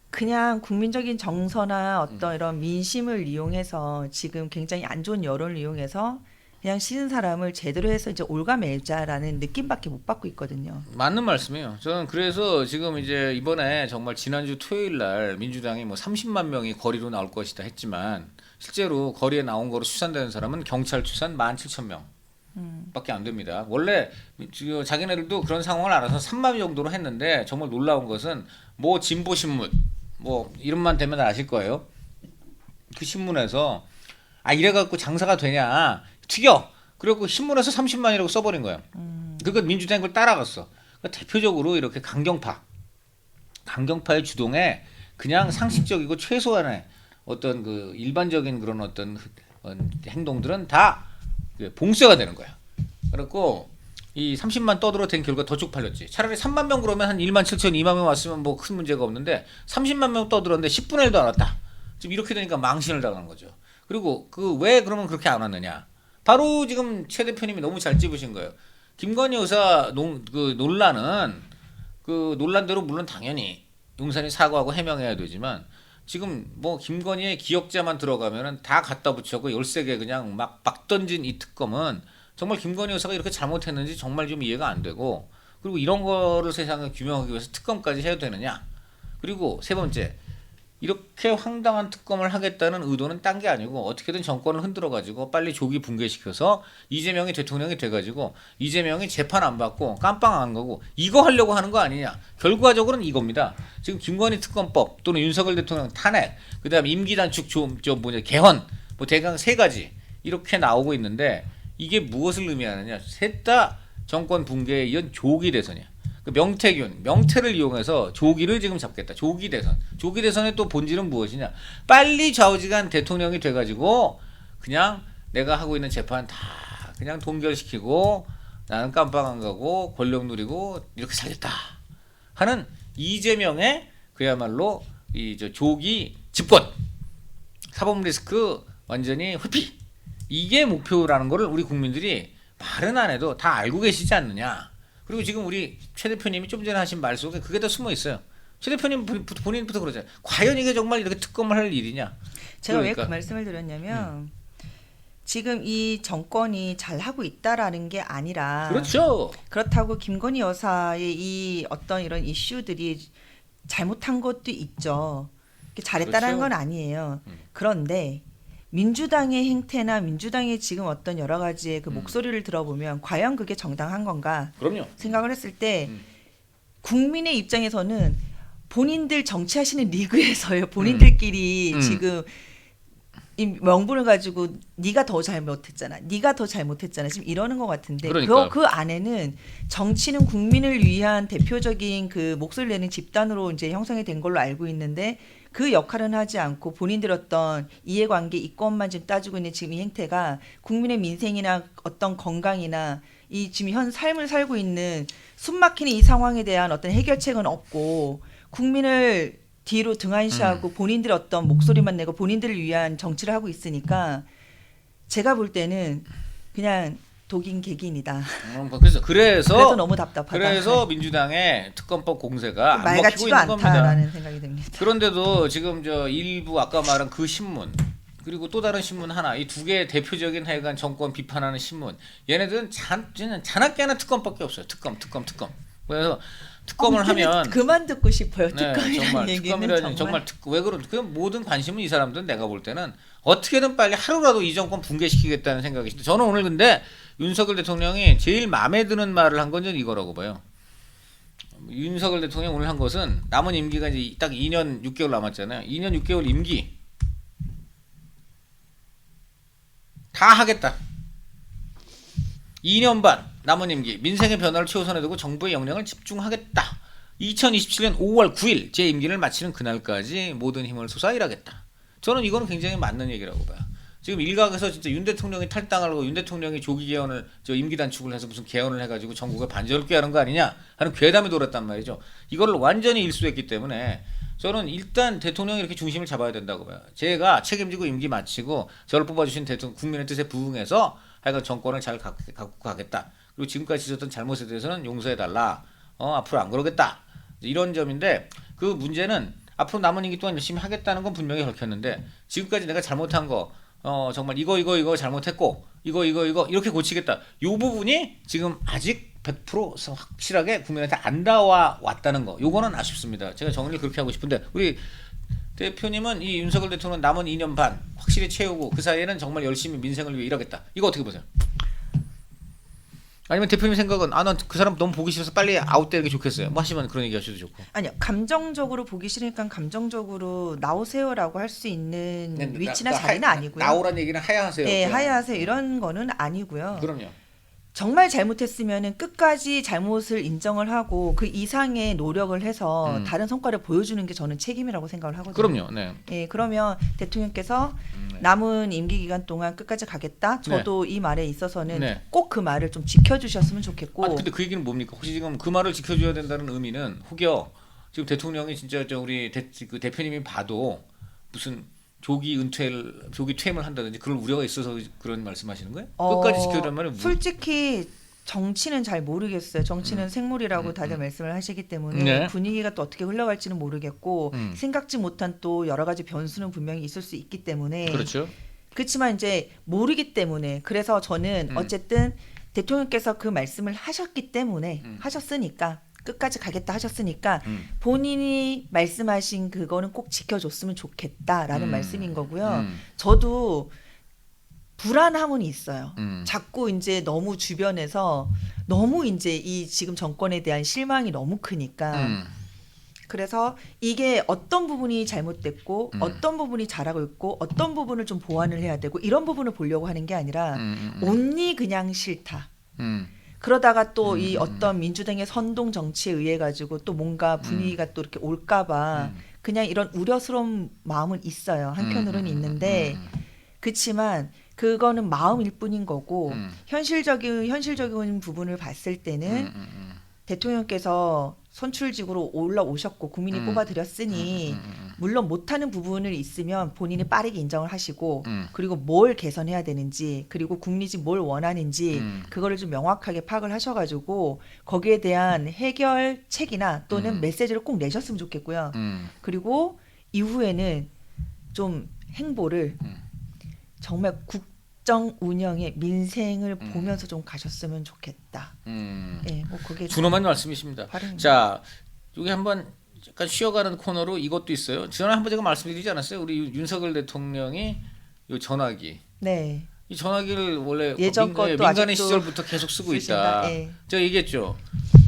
그냥 국민적인 정서나 어떤 이런 민심을 이용해서 지금 굉장히 안 좋은 여론을 이용해서 그냥 싫은 사람을 제대로 해서 이제 올가매자라는 느낌밖에 못 받고 있거든요. 맞는 말씀이에요. 저는 그래서 지금 이제 이번에 정말 지난주 토요일 날 민주당이 뭐 30만 명이 거리로 나올 것이다 했지만 실제로 거리에 나온 거로 추산되는 사람은 경찰 추산 17,000명 밖에 안 됩니다. 원래 지금 자기네들도 그런 상황을 알아서 3만 정도로 했는데 정말 놀라운 것은 뭐 진보 신문 뭐 이름만 대면 아실 거예요. 그 신문에서 이래갖고 장사가 되냐 튀겨. 그리고 신문에서 30만이라고 써버린 거야. 그러니까 민주당이 그걸 따라갔어. 그러니까 대표적으로 이렇게 강경파의 주동에 그냥 상식적이고 최소한의 어떤 그 일반적인 그런 어떤 행동들은 다 봉쇄가 되는 거야. 그래갖고 이 30만 떠들어댄 결과 더 쪽팔렸지. 차라리 3만 명 그러면 한 1만 7천, 2만 명 왔으면 뭐 큰 문제가 없는데 30만 명 떠들었는데 10분의 1도 안 왔다. 지금 이렇게 되니까 망신을 당하는 거죠. 그리고 그 왜 그러면 그렇게 안 왔느냐? 바로 지금 최 대표님이 너무 잘 찝으신 거예요. 김건희 여사 그 논란은 그 논란대로 물론 당연히 용산이 사과하고 해명해야 되지만 지금 뭐 김건희의 기억자만 들어가면은 다 갖다 붙여고 13개 그냥 막 던진 이 특검은 정말 김건희 여사가 이렇게 잘못했는지 정말 좀 이해가 안 되고, 그리고 이런 거를 세상에 규명하기 위해서 특검까지 해야 되느냐. 그리고 세 번째, 이렇게 황당한 특검을 하겠다는 의도는 딴 게 아니고 어떻게든 정권을 흔들어가지고 빨리 조기 붕괴시켜서 이재명이 대통령이 돼가지고 이재명이 재판 안 받고 깜빵 안 가고 이거 하려고 하는 거 아니냐. 결과적으로는 이겁니다. 지금 김건희 특검법 또는 윤석열 대통령 탄핵, 그다음에 임기 단축 개헌, 뭐 대강 3가지 이렇게 나오고 있는데 이게 무엇을 의미하느냐. 셋 다 정권 붕괴에 이은 조기 대선이야. 명태를 이용해서 조기를 지금 잡겠다. 조기 대선의 또 본질은 무엇이냐? 빨리 좌우지간 대통령이 돼가지고 그냥 내가 하고 있는 재판 다 그냥 동결시키고 나는 깜빵 안 가고 권력 누리고 이렇게 살겠다 하는 이재명의 그야말로 조기 집권, 사법 리스크 완전히 회피, 이게 목표라는 거를 우리 국민들이 말은 안 해도 다 알고 계시지 않느냐. 그리고 지금 우리 최 대표님이 좀 전에 하신 말 속에 그게 다 숨어 있어요. 최 대표님 본인부터 그러잖아요. 과연 이게 정말 이렇게 특검을 할 일이냐. 제가 그러니까. 왜 그 말씀을 드렸냐면 지금 이 정권이 잘하고 있다라는 게 아니라, 그렇죠. 그렇다고 김건희 여사의 이 어떤 이런 이슈들이 잘못한 것도 있죠. 잘했다라는 그렇죠. 건 아니에요. 그런데 민주당의 행태나 민주당의 지금 어떤 여러 가지의 그 목소리를 들어보면 과연 그게 정당한 건가 그럼요. 생각을 했을 때 국민의 입장에서는 본인들 정치하시는 리그에서요. 본인들끼리 지금 이 명분을 가지고 네가 더 잘못했잖아. 지금 이러는 것 같은데 그러니까. 그 안에는 정치는 국민을 위한 대표적인 그 목소리를 내는 집단으로 이제 형성이 된 걸로 알고 있는데 그 역할은 하지 않고 본인들 어떤 이해관계 이권만 지금 따지고 있는 지금 이 행태가 국민의 민생이나 어떤 건강이나 이 지금 현 삶을 살고 있는 숨막히는 이 상황에 대한 어떤 해결책은 없고 국민을 뒤로 등한시하고 본인들 어떤 목소리만 내고 본인들을 위한 정치를 하고 있으니까 제가 볼 때는 그냥 독인 개긴이다. 그래서 너무 답답하다. 그래서 민주당의 특검법 공세가 안 말 먹히고 같지도 있는 겁니다. 않다라는 생각이 듭니다. 그런데도 지금 일부 아까 말한 그 신문, 그리고 또 다른 신문 하나, 이 두 개의 대표적인 하여간 정권 비판하는 신문, 얘네들은 자나깨나 특검밖에 없어요. 특검. 그래서 특검을 하면 그만 듣고 싶어요. 네, 특검이라는 정말 얘기는 특검이라는 정말 왜 그런 그 모든 관심은 이 사람들은 내가 볼 때는 어떻게든 빨리 하루라도 이 정권 붕괴시키겠다는 생각이 있어요. 저는 오늘 근데 윤석열 대통령이 제일 마음에 드는 말을 한 건 이거라고 봐요. 윤석열 대통령 오늘 한 것은 남은 임기가 이제 딱 2년 6개월 남았잖아요. 2년 6개월 임기 다 하겠다. 2년 반 남은 임기 민생의 변화를 최우선에 두고 정부의 역량을 집중하겠다. 2027년 5월 9일 제 임기를 마치는 그날까지 모든 힘을 쏟아 일하겠다. 저는 이거는 굉장히 맞는 얘기라고 봐요. 지금 일각에서 진짜 윤 대통령이 탈당하고 윤 대통령이 조기 개헌을 임기 단축을 해서 무슨 개헌을 해가지고 전국에 반절게 하는 거 아니냐 하는 괴담이 돌았단 말이죠. 이거를 완전히 일수했기 때문에 저는 일단 대통령이 이렇게 중심을 잡아야 된다고 봐요. 제가 책임지고 임기 마치고 저를 뽑아주신 대통령 국민의 뜻에 부응해서 하여간 정권을 잘 갖고 가겠다. 그리고 지금까지 있었던 잘못에 대해서는 용서해달라. 앞으로 안 그러겠다. 이런 점인데 그 문제는 앞으로 남은 임기 동안 열심히 하겠다는 건 분명히 밝혔는데 지금까지 내가 잘못한 거 정말 이거 잘못했고 이거 이렇게 고치겠다. 이 부분이 지금 아직 100% 확실하게 국민한테 안 닿아 왔다는 거. 요거는 아쉽습니다. 제가 정리를 그렇게 하고 싶은데 우리 대표님은 이 윤석열 대통령 남은 2년 반 확실히 채우고 그 사이에는 정말 열심히 민생을 위해 일하겠다. 이거 어떻게 보세요? 아니면 대표님 생각은 난 그 사람 너무 보기 싫어서 빨리 아웃되는 게 좋겠어요. 뭐 하시면 그런 얘기 하셔도 좋고. 아니요. 감정적으로 보기 싫으니까 감정적으로 나오세요라고 할 수 있는 위치나 자리는 아니고요. 나오란 얘기는 하야하세요. 네, 하야하세요 이런 거는 아니고요. 그럼요. 정말 잘못했으면은 끝까지 잘못을 인정을 하고 그 이상의 노력을 해서 다른 성과를 보여주는 게 저는 책임이라고 생각을 하거든요. 그럼요. 네. 예, 그러면 대통령께서 남은 임기 기간 동안 끝까지 가겠다. 저도 이 말에 있어서는 네. 꼭 그 말을 좀 지켜주셨으면 좋겠고. 근데 그 얘기는 뭡니까? 혹시 지금 그 말을 지켜줘야 된다는 의미는 혹여 지금 대통령이 진짜 우리 그 대표님이 봐도 무슨 조기 퇴임을 한다든지 그런 우려가 있어서 그런 말씀하시는 거예요? 끝까지 지켜주란 말은 솔직히 정치는 잘 모르겠어요. 정치는 생물이라고 다들 말씀을 하시기 때문에 네. 분위기가 또 어떻게 흘러갈지는 모르겠고 생각지 못한 또 여러 가지 변수는 분명히 있을 수 있기 때문에 그렇죠. 그렇지만 이제 모르기 때문에 그래서 저는 어쨌든 대통령께서 그 말씀을 하셨기 때문에 하셨으니까 끝까지 가겠다 하셨으니까 본인이 말씀하신 그거는 꼭 지켜줬으면 좋겠다라는 말씀인 거고요. 저도 불안함은 있어요. 자꾸 이제 너무 주변에서 너무 이제 이 지금 정권에 대한 실망이 너무 크니까 그래서 이게 어떤 부분이 잘못됐고 어떤 부분이 잘하고 있고 어떤 부분을 좀 보완을 해야 되고 이런 부분을 보려고 하는 게 아니라 온리 그냥 싫다. 그러다가 또 이 어떤 민주당의 선동 정치에 의해 가지고 또 뭔가 분위기가 또 이렇게 올까봐 그냥 이런 우려스러운 마음은 있어요. 한편으로는 있는데 그렇지만 그거는 마음일 뿐인 거고 현실적인 부분을 봤을 때는 대통령께서 선출직으로 올라오셨고 국민이 뽑아드렸으니 물론 못하는 부분을 있으면 본인이 빠르게 인정을 하시고 그리고 뭘 개선해야 되는지 그리고 국민이 뭘 원하는지 그거를 좀 명확하게 파악을 하셔가지고 거기에 대한 해결책이나 또는 메시지를 꼭 내셨으면 좋겠고요. 그리고 이후에는 좀 행보를 정말 국정 운영의 민생을 보면서 좀 가셨으면 좋겠다. 네, 뭐 그게 준엄한 말씀이십니다. 바람입니다. 자, 여기 한번 약간 쉬어가는 코너로 이것도 있어요. 지난해 한번 제가 말씀드리지 않았어요? 우리 윤석열 대통령이 이 전화기. 네. 이 전화기를 원래 예전 것도 민간인 아직도 시절부터 계속 쓰고 쓰신다? 있다. 예. 제가 얘기했죠.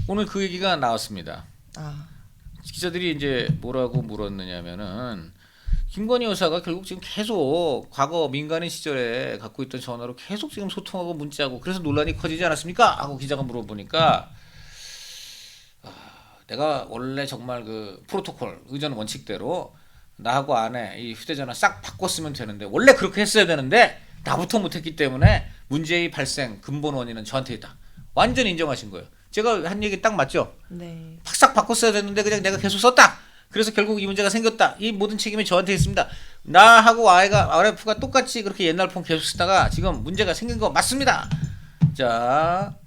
오늘 그 얘기가 나왔습니다. 아, 기자들이 이제 뭐라고 물었느냐면은 김건희 여사가 결국 지금 계속 과거 민간인 시절에 갖고 있던 전화로 계속 지금 소통하고 문자하고 그래서 논란이 커지지 않았습니까? 하고 기자가 물어보니까 내가 원래 정말 그 프로토콜 의전 원칙대로 나하고 아내 이 휴대전화 싹 바꿨으면 되는데 원래 그렇게 했어야 되는데 나부터 못했기 때문에 문제의 발생 근본 원인은 저한테 있다. 완전히 인정하신 거예요. 제가 한 얘기 딱 맞죠? 네. 싹 바꿨어야 되는데 그냥 내가 계속 썼다. 그래서 결국 이 문제가 생겼다. 이 모든 책임이 저한테 있습니다. 나하고 RF가 똑같이 그렇게 옛날 폰 계속 쓰다가 지금 문제가 생긴 거 맞습니다. 자,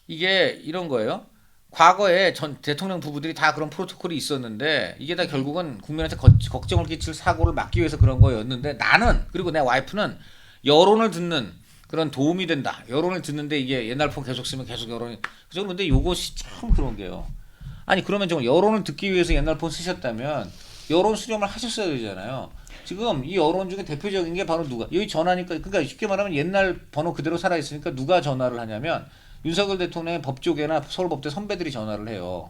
이게 이런 거예요. 과거에 전 대통령 부부들이 다 그런 프로토콜이 있었는데 이게 다 결국은 국민한테 걱정을 끼칠 사고를 막기 위해서 그런 거였는데 나는 그리고 내 와이프는 여론을 듣는 그런 도움이 된다. 여론을 듣는데 이게 옛날 폰 계속 쓰면 계속 여론이 그죠? 근데 요것이 참 그런 게요. 아니 그러면 정말 여론을 듣기 위해서 옛날 폰 쓰셨다면 여론 수렴을 하셨어야 되잖아요. 지금 이 여론 중에 대표적인 게 바로 누가 여기 전화니까 그러니까 쉽게 말하면 옛날 번호 그대로 살아 있으니까 누가 전화를 하냐면 윤석열 대통령의 법조계나 서울법대 선배들이 전화를 해요.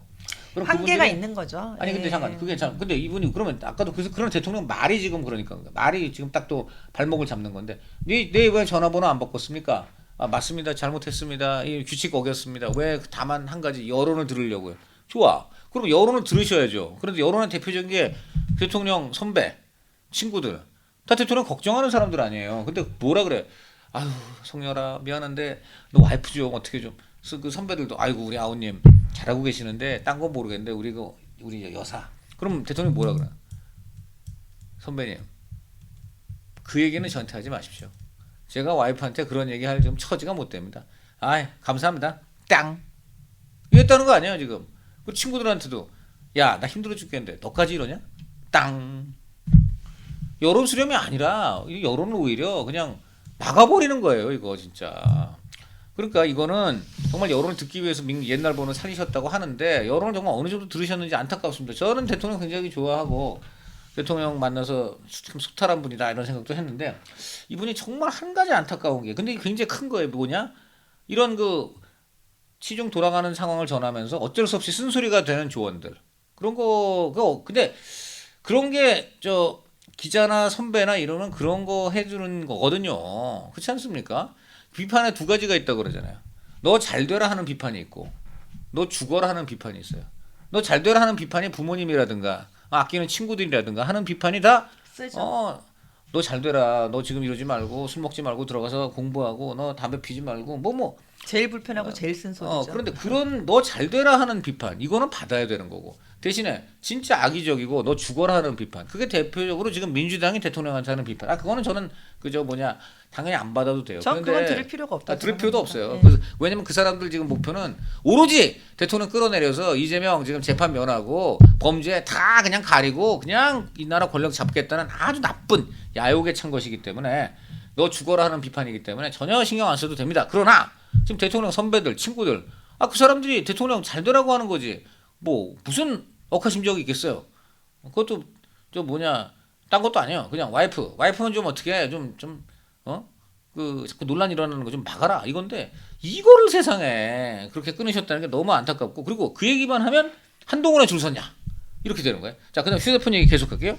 그럼 한계가 그분들이- 있는 거죠. 아니 근데 예. 잠깐 그게 참 근데 이분이 그러면 아까도 그래서 그런 대통령 말이 지금 그러니까 말이 지금 딱 또 발목을 잡는 건데 네 왜 전화번호 안 바꿨습니까? 아 맞습니다 잘못했습니다 이 규칙 어겼습니다 왜 다만 한 가지 여론을 들으려고요. 좋아 그럼 여론을 들으셔야죠. 그런데 여론의 대표적인 게 대통령 선배 친구들 다 대통령 걱정하는 사람들 아니에요. 근데 뭐라 그래? 아유 성렬아 미안한데 너 와이프 좀 어떻게 좀 그 선배들도 아이고 우리 아우님 잘하고 계시는데 딴 건 모르겠는데 우리 여사 그럼 대통령이 뭐라 그래? 선배님 그 얘기는 저한테 하지 마십시오. 제가 와이프한테 그런 얘기 할 좀 처지가 못 됩니다. 아이 감사합니다. 땅 이랬다는 거 아니에요 지금. 그 친구들한테도 야 나 힘들어 죽겠는데 너까지 이러냐? 땅 여론 수렴이 아니라 이 여론을 오히려 그냥 막아버리는 거예요 이거 진짜. 그러니까 이거는 정말 여론을 듣기 위해서 옛날 번호 살리셨다고 하는데 여론을 정말 어느 정도 들으셨는지 안타깝습니다. 저는 대통령 굉장히 좋아하고 대통령 만나서 참 소탈한 분이다 이런 생각도 했는데 이분이 정말 한 가지 안타까운 게 근데 굉장히 큰 거예요. 뭐냐? 이런 그 시중 돌아가는 상황을 전하면서 어쩔 수 없이 쓴소리가 되는 조언들 그런 거 근데 그런 게 저 기자나 선배나 이러면 그런 거 해주는 거거든요. 그렇지 않습니까? 비판에 두 가지가 있다고 그러잖아요. 너 잘되라 하는 비판이 있고 너 죽어라 하는 비판이 있어요. 너 잘되라 하는 비판이 부모님이라든가 아끼는 친구들이라든가 하는 비판이 다 쓰죠. 너 잘되라. 너 지금 이러지 말고 술 먹지 말고 들어가서 공부하고 너 담배 피지 말고 제일 불편하고 제일 쓴 소리죠. 그런데 그런 너 잘되라 하는 비판 이거는 받아야 되는 거고 대신에 진짜 악의적이고 너 죽어라 하는 비판 그게 대표적으로 지금 민주당이 대통령한테 하는 비판 그거는 저는 그저 당연히 안 받아도 돼요. 전 그런데 그건 들을 필요가 없다고 들을 필요도 생각합니다. 없어요. 예. 그래서 왜냐면 그 사람들 지금 목표는 오로지 대통령 끌어내려서 이재명 지금 재판 면하고 범죄 다 그냥 가리고 그냥 이 나라 권력 잡겠다는 아주 나쁜 야욕에 찬 것이기 때문에 너 죽어라 하는 비판이기 때문에 전혀 신경 안 써도 됩니다. 그러나 지금 대통령 선배들 친구들 그 사람들이 대통령 잘 되라고 하는 거지 무슨 억하심적이 있겠어요. 그것도 딴 것도 아니에요. 그냥 와이프는 좀 어떻게 해? 자꾸 논란 일어나는 거 좀 막아라 이건데 이거를 세상에 그렇게 끊으셨다는 게 너무 안타깝고 그리고 그 얘기만 하면 한동훈에 줄 섰냐 이렇게 되는 거예요. 자 그다음 휴대폰 얘기 계속할게요.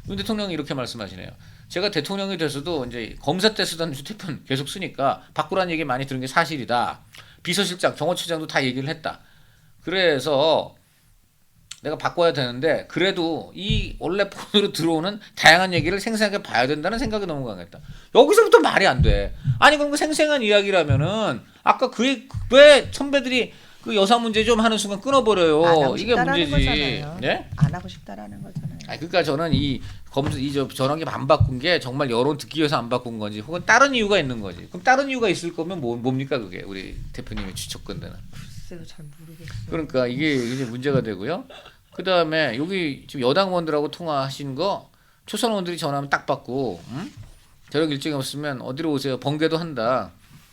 윤 대통령이 이렇게 말씀하시네요. 제가 대통령이 돼서도 이제 검사 때 쓰던 휴대폰 계속 쓰니까 바꾸라는 얘기 많이 들은 게 사실이다. 비서실장 정호처장도 다 얘기를 했다. 그래서 내가 바꿔야 되는데 그래도 이 원래 폰으로 들어오는 다양한 얘기를 생생하게 봐야 된다는 생각이 너무 강했다. 여기서부터 말이 안 돼. 아니 그럼 그 생생한 이야기라면은 아까 왜 선배들이 그 여사 문제 좀 하는 순간 끊어버려요. 안 하고 이게 싶다라는 문제지. 거잖아요. 네? 안 하고 싶다라는 거잖아요. 그러니까 저는 전화기 안 바꾼 게 정말 여론 듣기 위해서 안 바꾼 건지 혹은 다른 이유가 있는 거지. 그럼 다른 이유가 있을 거면 뭡니까 그게 우리 대표님이 추측건데는. 글쎄요, 잘 모르겠어요. 그러니까 이게 이제 문제가 되고요. 그 다음에 여기 지금 여당 의원들하고 통화하신 거 초선 의원들이 전화하면 딱 받고 저녁 일정이 없으면 어디로 오세요. 번개도 한다.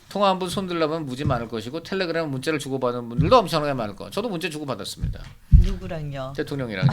통화 한 분 손들려면 무지 많을 것이고 텔레그램 문자를 주고받은 분들도 엄청나게 많을 거. 저도 문자 주고받았습니다. 누구랑요? 대통령이랑.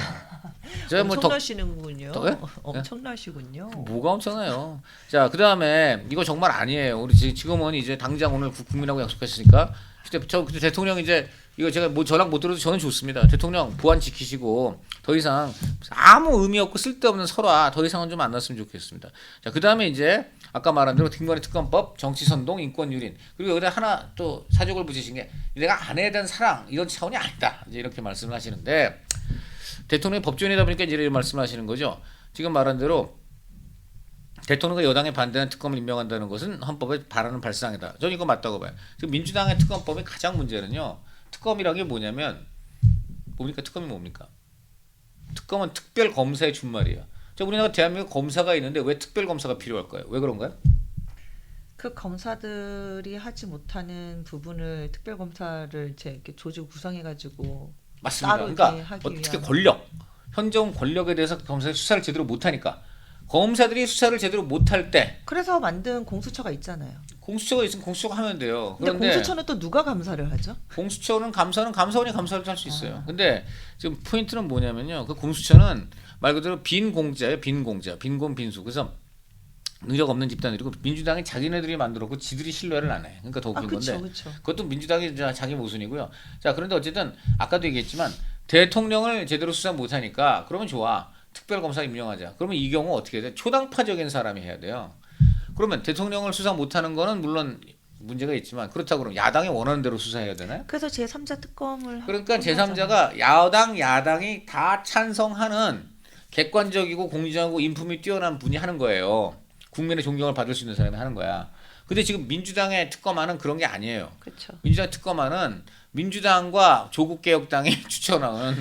제가 엄청나시는군요. 더- 예? 엄청나시군요. 뭐가 엄청나요. 자, 그 다음에 이거 정말 아니에요. 우리 지금은 이제 당장 오늘 국민하고 약속했으니까 그때 대통령 이제 이거 제가 전학 못 들어도 저는 좋습니다. 대통령 보안 지키시고 더 이상 아무 의미 없고 쓸데없는 설화 더 이상은 좀 안 났으면 좋겠습니다. 자, 그 다음에 이제 아까 말한 대로 김건희 특검법, 정치선동, 인권유린 그리고 여기다 하나 또 사족을 붙이신 게 내가 아내에 대한 사랑 이런 차원이 아니다. 이제 이렇게 말씀을 하시는데 대통령이 법조인이다 보니까 이제 이런 말씀을 하시는 거죠. 지금 말한 대로 대통령과 여당에 반대하는 특검을 임명한다는 것은 헌법에 바라는 발상이다. 저는 이거 맞다고 봐요. 지금 민주당의 특검법의 가장 문제는요. 특검이란 게 뭐냐면 특검이 뭡니까? 특검은 특별검사의 준말이에요. 우리나라 대한민국 검사가 있는데 왜 특별검사가 필요할까요? 왜 그런가요? 그 검사들이 하지 못하는 부분을 특별검사를 이렇게 조직 구성해가지고 맞습니다. 따로 그러니까 이렇게 하기 특히 위한. 권력, 현정 권력에 대해서 검사의 수사를 제대로 못하니까 검사들이 수사를 제대로 못할 때 그래서 만든 공수처가 있잖아요. 공수처가 있으면 공수처가 하면 돼요. 근데 그런데 공수처는 또 누가 감사를 하죠? 공수처는 감사원이 감사를 할 수 있어요. 근데 지금 포인트는 뭐냐면요. 그 공수처는 말 그대로 빈 공자예요. 빈 공자. 빈곤 빈수. 그래서 능력 없는 집단이고 민주당이 자기네들이 만들었고 지들이 신뢰를 안 해. 그러니까 더 웃긴 건데. 그렇죠. 그것도 민주당이 자기 모순이고요. 자, 그런데 어쨌든 아까도 얘기했지만 대통령을 제대로 수사 못 하니까 그러면 좋아. 특별검사 임명하자. 그러면 이 경우 어떻게 돼? 초당파적인 사람이 해야 돼요. 그러면 대통령을 수사 못 하는 거는 물론 문제가 있지만 그렇다고 그러면 야당이 원하는 대로 수사해야 되나요? 그래서 제3자 특검을 그러니까 하는 거잖아요. 제3자가 야당이 다 찬성하는 객관적이고 공정하고 인품이 뛰어난 분이 하는 거예요. 국민의 존경을 받을 수 있는 사람이 하는 거야. 근데 지금 민주당의 특검안은 그런 게 아니에요. 그렇죠. 민주당 특검안은 민주당과 조국개혁당이 추천하는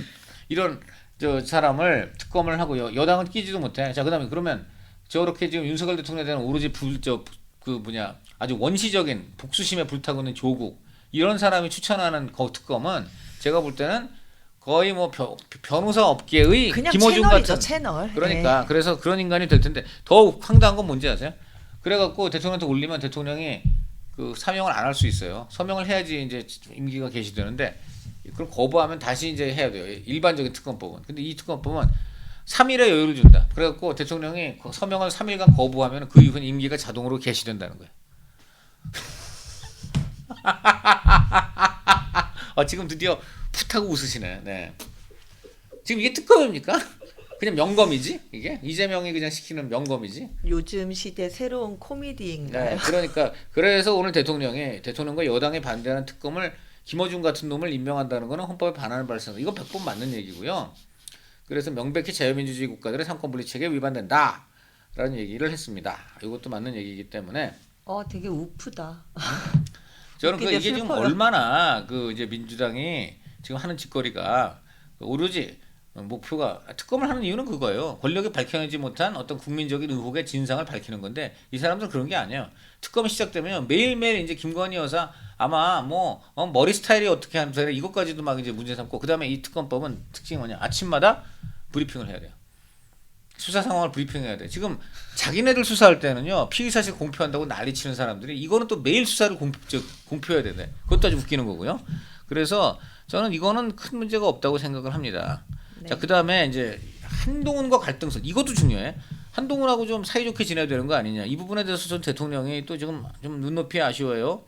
이런 저 사람을 특검을 하고 여당은 끼지도 못해. 자, 그다음에 그러면 저렇게 지금 윤석열 대통령에 대한 오로지 아주 원시적인 복수심에 불타고 있는 조국 이런 사람이 추천하는 그 특검은 제가 볼 때는 거의 뭐 변호사 업계의 그냥 김어준 채널이죠, 같은 채널. 그러니까 그래서 그런 인간이 될 텐데 더 황당한 건 뭔지 아세요? 그래갖고 대통령한테 올리면 대통령이 그 사명을 안 할 수 있어요. 서명을 해야지 이제 임기가 개시되는데 그걸 거부하면 다시 이제 해야 돼요. 일반적인 특검법은. 근데 이 특검법은 3일의 여유를 준다. 그래갖고 대통령이 서명을 3일간 거부하면 그 이후는 임기가 자동으로 개시된다는 거예요. 지금 드디어 풋하고 웃으시네. 네. 지금 이게 특검입니까? 그냥 명검이지? 이게 이재명이 그냥 시키는 명검이지? 요즘 시대 새로운 코미디인가요? 네, 그러니까 그래서 오늘 대통령과 여당이 반대하는 특검을 김어준 같은 놈을 임명한다는 거는 헌법에 반하는 발상. 이거 100번 맞는 얘기고요. 그래서 명백히 자유민주주의 국가들의 삼권 분립체계에 위반된다라는 얘기를 했습니다. 이것도 맞는 얘기이기 때문에 되게 우프다. 저는 웃기게 이게 지금 슬퍼요. 얼마나 그 이제 민주당이 지금 하는 짓거리가 오로지 목표가 특검을 하는 이유는 그거예요. 권력이 밝혀내지 못한 어떤 국민적인 의혹의 진상을 밝히는 건데 이 사람들은 그런 게 아니에요. 특검이 시작되면 매일매일 이제 김건희 여사 아마 머리 스타일이 어떻게 하면서 이것까지도 막 이제 문제 삼고 그다음에 이 특검법은 특징이 뭐냐? 아침마다 브리핑을 해야 돼요. 수사 상황을 브리핑해야 돼. 지금 자기네들 수사할 때는요 피의 사실 공표한다고 난리치는 사람들이 이거는 또 매일 수사를 공표해야 되네. 그것도 아주 웃기는 거고요. 그래서 저는 이거는 큰 문제가 없다고 생각을 합니다. 네. 자, 그다음에 이제 한동훈과 갈등설 이것도 중요해. 한동훈하고 좀 사이좋게 지내야 되는 거 아니냐. 이 부분에 대해서 전 대통령이 또 지금 좀 눈높이 아쉬워요.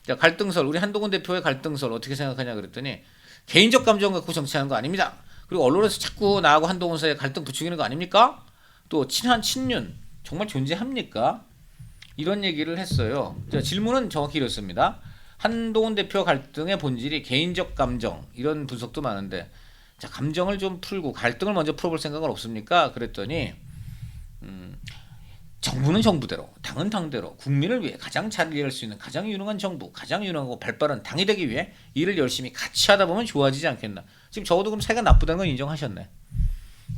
자, 갈등설 우리 한동훈 대표의 갈등설 어떻게 생각하냐 그랬더니 개인적 감정 갖고 정치하는 거 아닙니다. 그리고 언론에서 자꾸 나하고 한동훈 사이에 갈등 부추기는 거 아닙니까? 또 친한 친윤 정말 존재합니까? 이런 얘기를 했어요. 자, 질문은 정확히 이렇습니다. 한동훈 대표 갈등의 본질이 개인적 감정 이런 분석도 많은데 자, 감정을 좀 풀고 갈등을 먼저 풀어볼 생각은 없습니까? 그랬더니 정부는 정부대로 당은 당대로 국민을 위해 가장 잘 일할 수 있는 가장 유능한 정부 가장 유능하고 발빠른 당이 되기 위해 일을 열심히 같이 하다 보면 좋아지지 않겠나. 지금 적어도 그럼 사이가 나쁘다는 건 인정하셨네.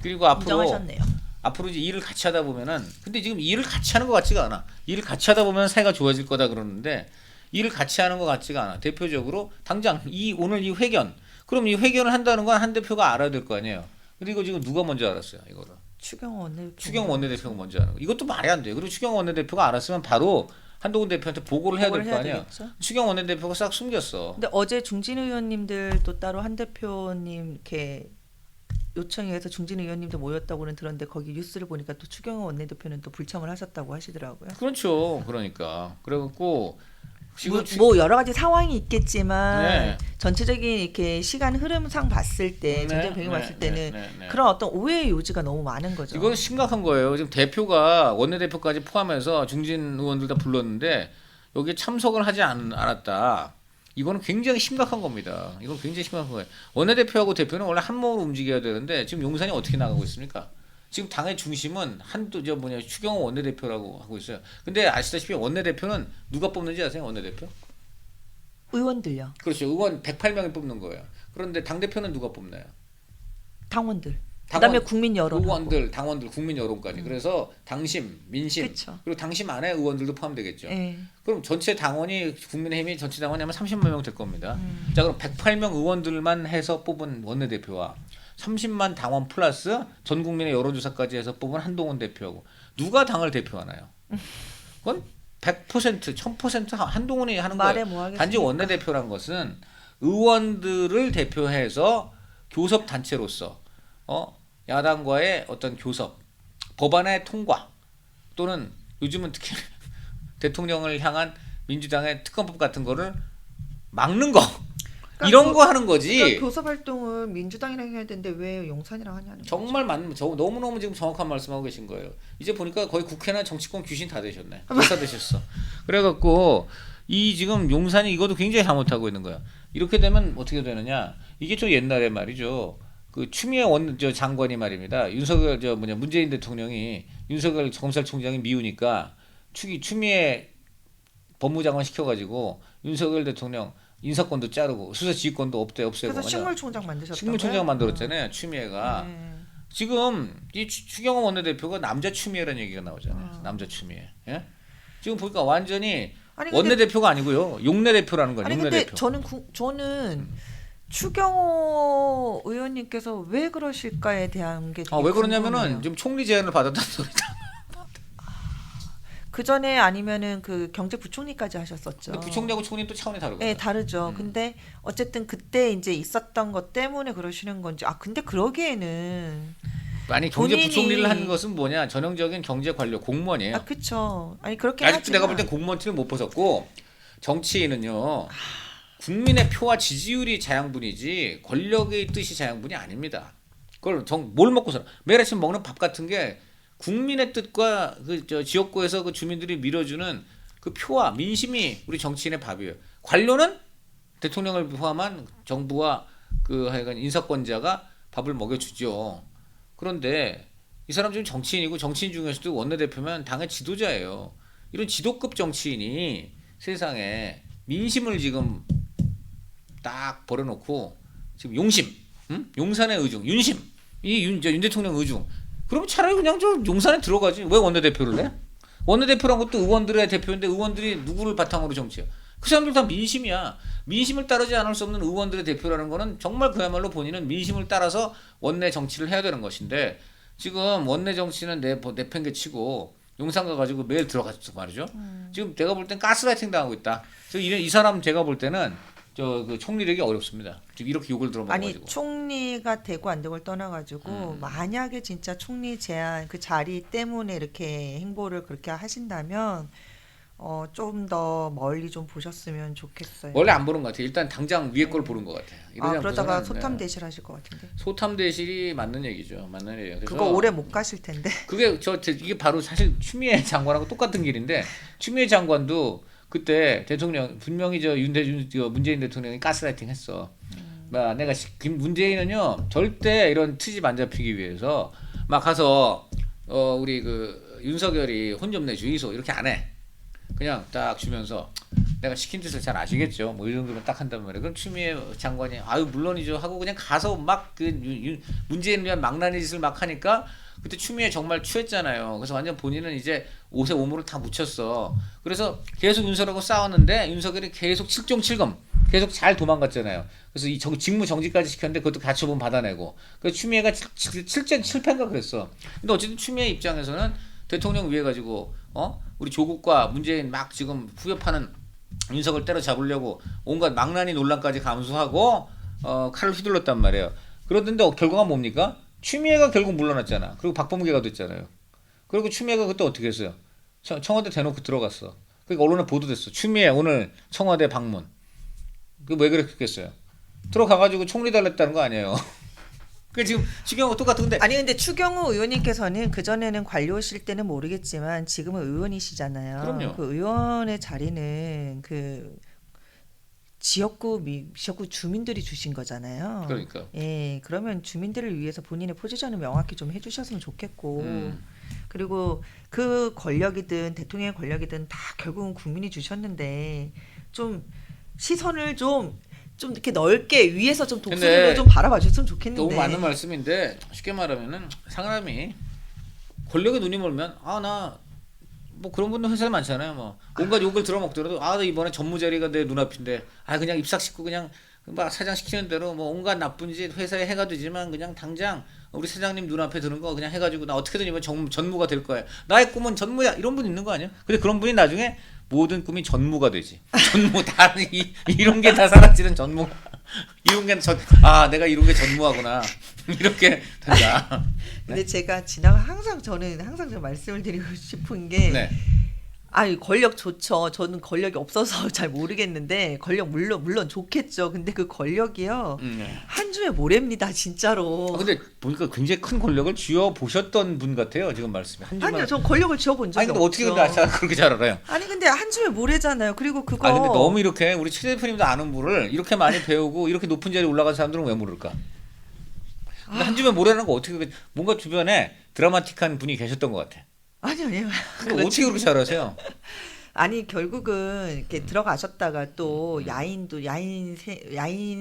그리고 인정하셨네요. 앞으로 이제 일을 같이 하다 보면은 근데 지금 일을 같이 하는 것 같지가 않아. 일을 같이 하다 보면 사이가 좋아질 거다 그러는데 일을 같이 하는 것 같지가 않아. 대표적으로 당장 오늘 이 회견 그럼 이 회견을 한다는 건 한 대표가 알아야 될 거 아니에요. 근데 이거 지금 누가 먼저 알았어요? 이거를. 추경호 원내대표가 먼저 하는 거. 이것도 말이 안 돼요. 그리고 추경호 원내대표가 알았으면 바로 한동훈 대표한테 보고를 해야 될 거 아니야. 추경호 원내대표가 싹 숨겼어. 근데 어제 중진 의원님들 또 따로 한 대표님 이렇게 요청해서 중진 의원님도 모였다고는 들었는데 거기 뉴스를 보니까 또 추경호 원내대표는 또 불참을 하셨다고 하시더라고요. 그렇죠. 그러니까 그래갖고 지금 뭐 여러 가지 상황이 있겠지만 네. 전체적인 이렇게 시간 흐름상 봤을 때 전체 배경 봤을 때는 네. 그런 어떤 오해의 요지가 너무 많은 거죠. 이건 심각한 거예요. 지금 대표가 원내대표까지 포함해서 중진 의원들 다 불렀는데 여기에 참석을 하지 않았다. 이거는 굉장히 심각한 겁니다. 이건 굉장히 심각한 거예요. 원내대표하고 대표는 원래 한 몸으로 움직여야 되는데 지금 용산이 어떻게 나가고 있습니까? 지금 당의 중심은 추경호 원내대표라고 하고 있어요. 근데 아시다시피 원내대표는 누가 뽑는지 아세요? 원내대표? 의원들요. 그렇죠. 의원 108명이 뽑는 거예요. 그런데 당대표는 누가 뽑나요? 당원들. 그다음에 국민 여론. 의원들, 당원들, 국민 여론까지. 그래서 당심, 민심, 그쵸. 그리고 당심 안에 의원들도 포함되겠죠. 네. 그럼 전체 당원이 국민의힘이 전체 당원이 하면 30만 명 될 겁니다. 자, 그럼 108명 의원들만 해서 뽑은 원내대표와 30만 당원 플러스 전 국민의 여론조사까지 해서 뽑은 한동훈 대표하고 누가 당을 대표하나요? 그건 100%, 1000% 한동훈이 하는 말해 거예요. 뭐 하겠습니까? 단지 원내대표란 것은 의원들을 대표해서 교섭 단체로서 야당과의 어떤 교섭, 법안의 통과 또는 요즘은 특히 대통령을 향한 민주당의 특검법 같은 거를 막는 거 이런 거 하는 거지. 그러니까 교섭 활동을 민주당이랑 해야 되는데 왜 용산이랑 하냐는 거죠. 정말 맞는 너무너무 지금 정확한 말씀하고 계신 거예요. 이제 보니까 거의 국회나 정치권 귀신 다 되셨네. 다 되셨어. 그래갖고 이 지금 용산이 이것도 굉장히 잘못하고 있는 거야. 이렇게 되면 어떻게 되느냐? 이게 좀 옛날에 말이죠. 그 추미애 장관이 말입니다. 윤석열 문재인 대통령이 윤석열 검찰총장이 미우니까 추미애 법무장관 시켜가지고 윤석열 대통령 인사권도 자르고 수사지휘권도 없애고 그래서 식물총장 만드셨던 식물총장 만들었잖아요. 추미애가. 네. 지금 이 추경호 원내대표가 남자 추미애라는 얘기가 나오잖아요. 남자 추미애. 예? 지금 보니까 완전히 아니, 근데- 원내대표가 아니고요. 용내 대표라는 거예요. 아니 용내 근데 대표. 저는 추경호 의원님께서 왜 그러실까에 대한 게 되게 왜 그러냐면은 궁금해요. 지금 총리 제안을 받았다는 소리다. 그 전에 아니면은 그 경제부총리까지 하셨었죠. 근데 부총리하고 총리는 또 차원이 다르거든요. 네, 다르죠. 근데 어쨌든 그때 이제 있었던 것 때문에 그러시는 건지. 근데 그러기에는 아니 경제부총리를 한 것은 뭐냐? 전형적인 경제 관료 공무원이에요. 그쵸. 아니 그렇게 아직도 하지만 내가 볼 땐 공무원 티를 못 벗었고 정치인은요 국민의 표와 지지율이 자양분이지 권력의 뜻이 자양분이 아닙니다. 그걸 뭘 먹고 살아? 매일 아침 먹는 밥 같은 게 국민의 뜻과 지역구에서 그 주민들이 밀어주는 그 표와 민심이 우리 정치인의 밥이에요. 관료는 대통령을 포함한 정부와 그 하여간 인사권자가 밥을 먹여주죠. 그런데 이 사람 지금 정치인이고 정치인 중에서도 원내대표면 당의 지도자예요. 이런 지도급 정치인이 세상에 민심을 지금 딱 버려놓고 지금 용심, 용산의 의중, 윤심, 윤 대통령 의중. 그럼 차라리 그냥 좀 용산에 들어가지. 왜 원내대표를 해? 원내대표란 것도 의원들의 대표인데 의원들이 누구를 바탕으로 정치해요? 그 사람들 다 민심이야. 민심을 따르지 않을 수 없는 의원들의 대표라는 거는 정말 그야말로 본인은 민심을 따라서 원내 정치를 해야 되는 것인데 지금 원내 정치는 내팽개치고 용산 가가지고 매일 들어갔어 말이죠. 지금 내가 볼 땐 가스라이팅 당하고 있다. 이 사람 제가 볼 때는 그 총리되기 어렵습니다. 지금 이렇게 욕을 들어먹어가지고. 아니 총리가 되고 안 되고를 떠나가지고 만약에 진짜 총리 제안 그 자리 때문에 이렇게 행보를 그렇게 하신다면 좀 더 멀리 좀 보셨으면 좋겠어요. 원래 안 보는 것 같아요. 일단 당장 위에 걸 보는 것 같아요. 그러다가 않고서는, 소탐 대실 하실 것 같은데. 소탐 대실이 맞는 얘기죠. 맞는 얘기예요. 그래서 그거 오래 못 가실 텐데. 그게 이게 바로 사실 추미애 장관하고 똑같은 길인데 추미애 장관도 그때 대통령 분명히 문재인 대통령이 가스라이팅 했어. 내가 문재인은요 절대 이런 트집 안 잡히기 위해서 막 가서 우리 그 윤석열이 혼 좀 내 주이소 이렇게 안 해. 그냥 딱 주면서 내가 시킨 뜻을 잘 아시겠죠. 뭐 이 정도면 딱 한단 말이에요. 그럼 추미애 장관이 물론이죠 하고 그냥 가서 막 그 문재인을 위한 망나니 짓을 막 하니까 그때 추미애 정말 취했잖아요. 그래서 완전 본인은 이제 옷에 오물을 다 묻혔어. 그래서 계속 윤석열하고 싸웠는데 윤석열이 계속 칠종칠검 계속 잘 도망갔잖아요. 그래서 이 직무 정지까지 시켰는데 그것도 가처분 받아내고. 그래서 추미애가 7패인가 그랬어. 근데 어쨌든 추미애 입장에서는 대통령 위해 가지고 우리 조국과 문재인 막 지금 후벼파는 윤석을 때려잡으려고 온갖 망나니 논란까지 감수하고 칼을 휘둘렀단 말이에요. 그러던데 결과가 뭡니까? 추미애가 결국 물러났잖아. 그리고 박범계가 됐잖아요. 그리고 추미애가 그때 어떻게 했어요? 청와대 대놓고 들어갔어. 그러니까 언론에 보도됐어. 추미애 오늘 청와대 방문. 그 왜 그랬겠어요? 들어가가지고 총리 달랬다는 거 아니에요? 그 지금 추경호 똑같은데. 아니 근데 추경호 의원님께서는 그 전에는 관료실 때는 모르겠지만 지금은 의원이시잖아요. 그럼요. 그 의원의 자리는 그 지역구 주민들이 주신 거잖아요. 그러니까. 예, 그러면 주민들을 위해서 본인의 포지션을 명확히 좀 해주셨으면 좋겠고. 그리고 그 권력이든 대통령의 권력이든 다 결국은 국민이 주셨는데 좀 시선을 좀 이렇게 넓게 위에서 좀 독수리로 좀 바라봐 줬으면 좋겠는데. 너무 맞는 말씀인데 쉽게 말하면은 사람이 권력에 눈이 멀면 나 뭐 그런 분들 회사에 많잖아요. 뭐 온갖 욕을 들어먹더라도 나 이번에 전무 자리가 내 눈앞인데 그냥 입싹 씻고 그냥 막 사장 시키는 대로 뭐 온갖 나쁜 짓 회사에 해가 되지만 그냥 당장 우리 사장님 눈앞에 드는 거 그냥 해가지고 나 어떻게든 이번 전무가 될 거야. 나의 꿈은 전무야. 이런 분 있는 거 아니야? 근데 그런 분이 나중에 모든 꿈이 전무가 되지. 전무 다 이런 게 다 사라지는 전무. 이런 게 내가 이런 게 전무하구나. 이렇게 된다. 근데 제가 저는 항상 좀 말씀을 드리고 싶은 게 네. 아니 권력 좋죠. 저는 권력이 없어서 잘 모르겠는데 권력 물론 좋겠죠. 근데 그 권력이요 네. 한 주에 모래입니다 진짜로. 근데 보니까 굉장히 큰 권력을 쥐어 보셨던 분 같아요. 지금 말씀이 한 주만. 아니요, 전 권력을 쥐어본 적이 아니 근데 어떻게 없죠. 근데 그렇게 잘 알아요? 아니 근데 한 주에 모래잖아요. 그리고 그거. 아니 근데 너무 이렇게 우리 최 대표님도 아는 분을 이렇게 많이 배우고 이렇게 높은 자리에 올라간 사람들은 왜 모를까? 근데 한 주에 모래라는 거 어떻게 뭔가 주변에 드라마틱한 분이 계셨던 것 같아. 아니요. 근데 어떻게 그렇게 잘하세요? 아니 결국은 이렇게 들어가셨다가 또 야인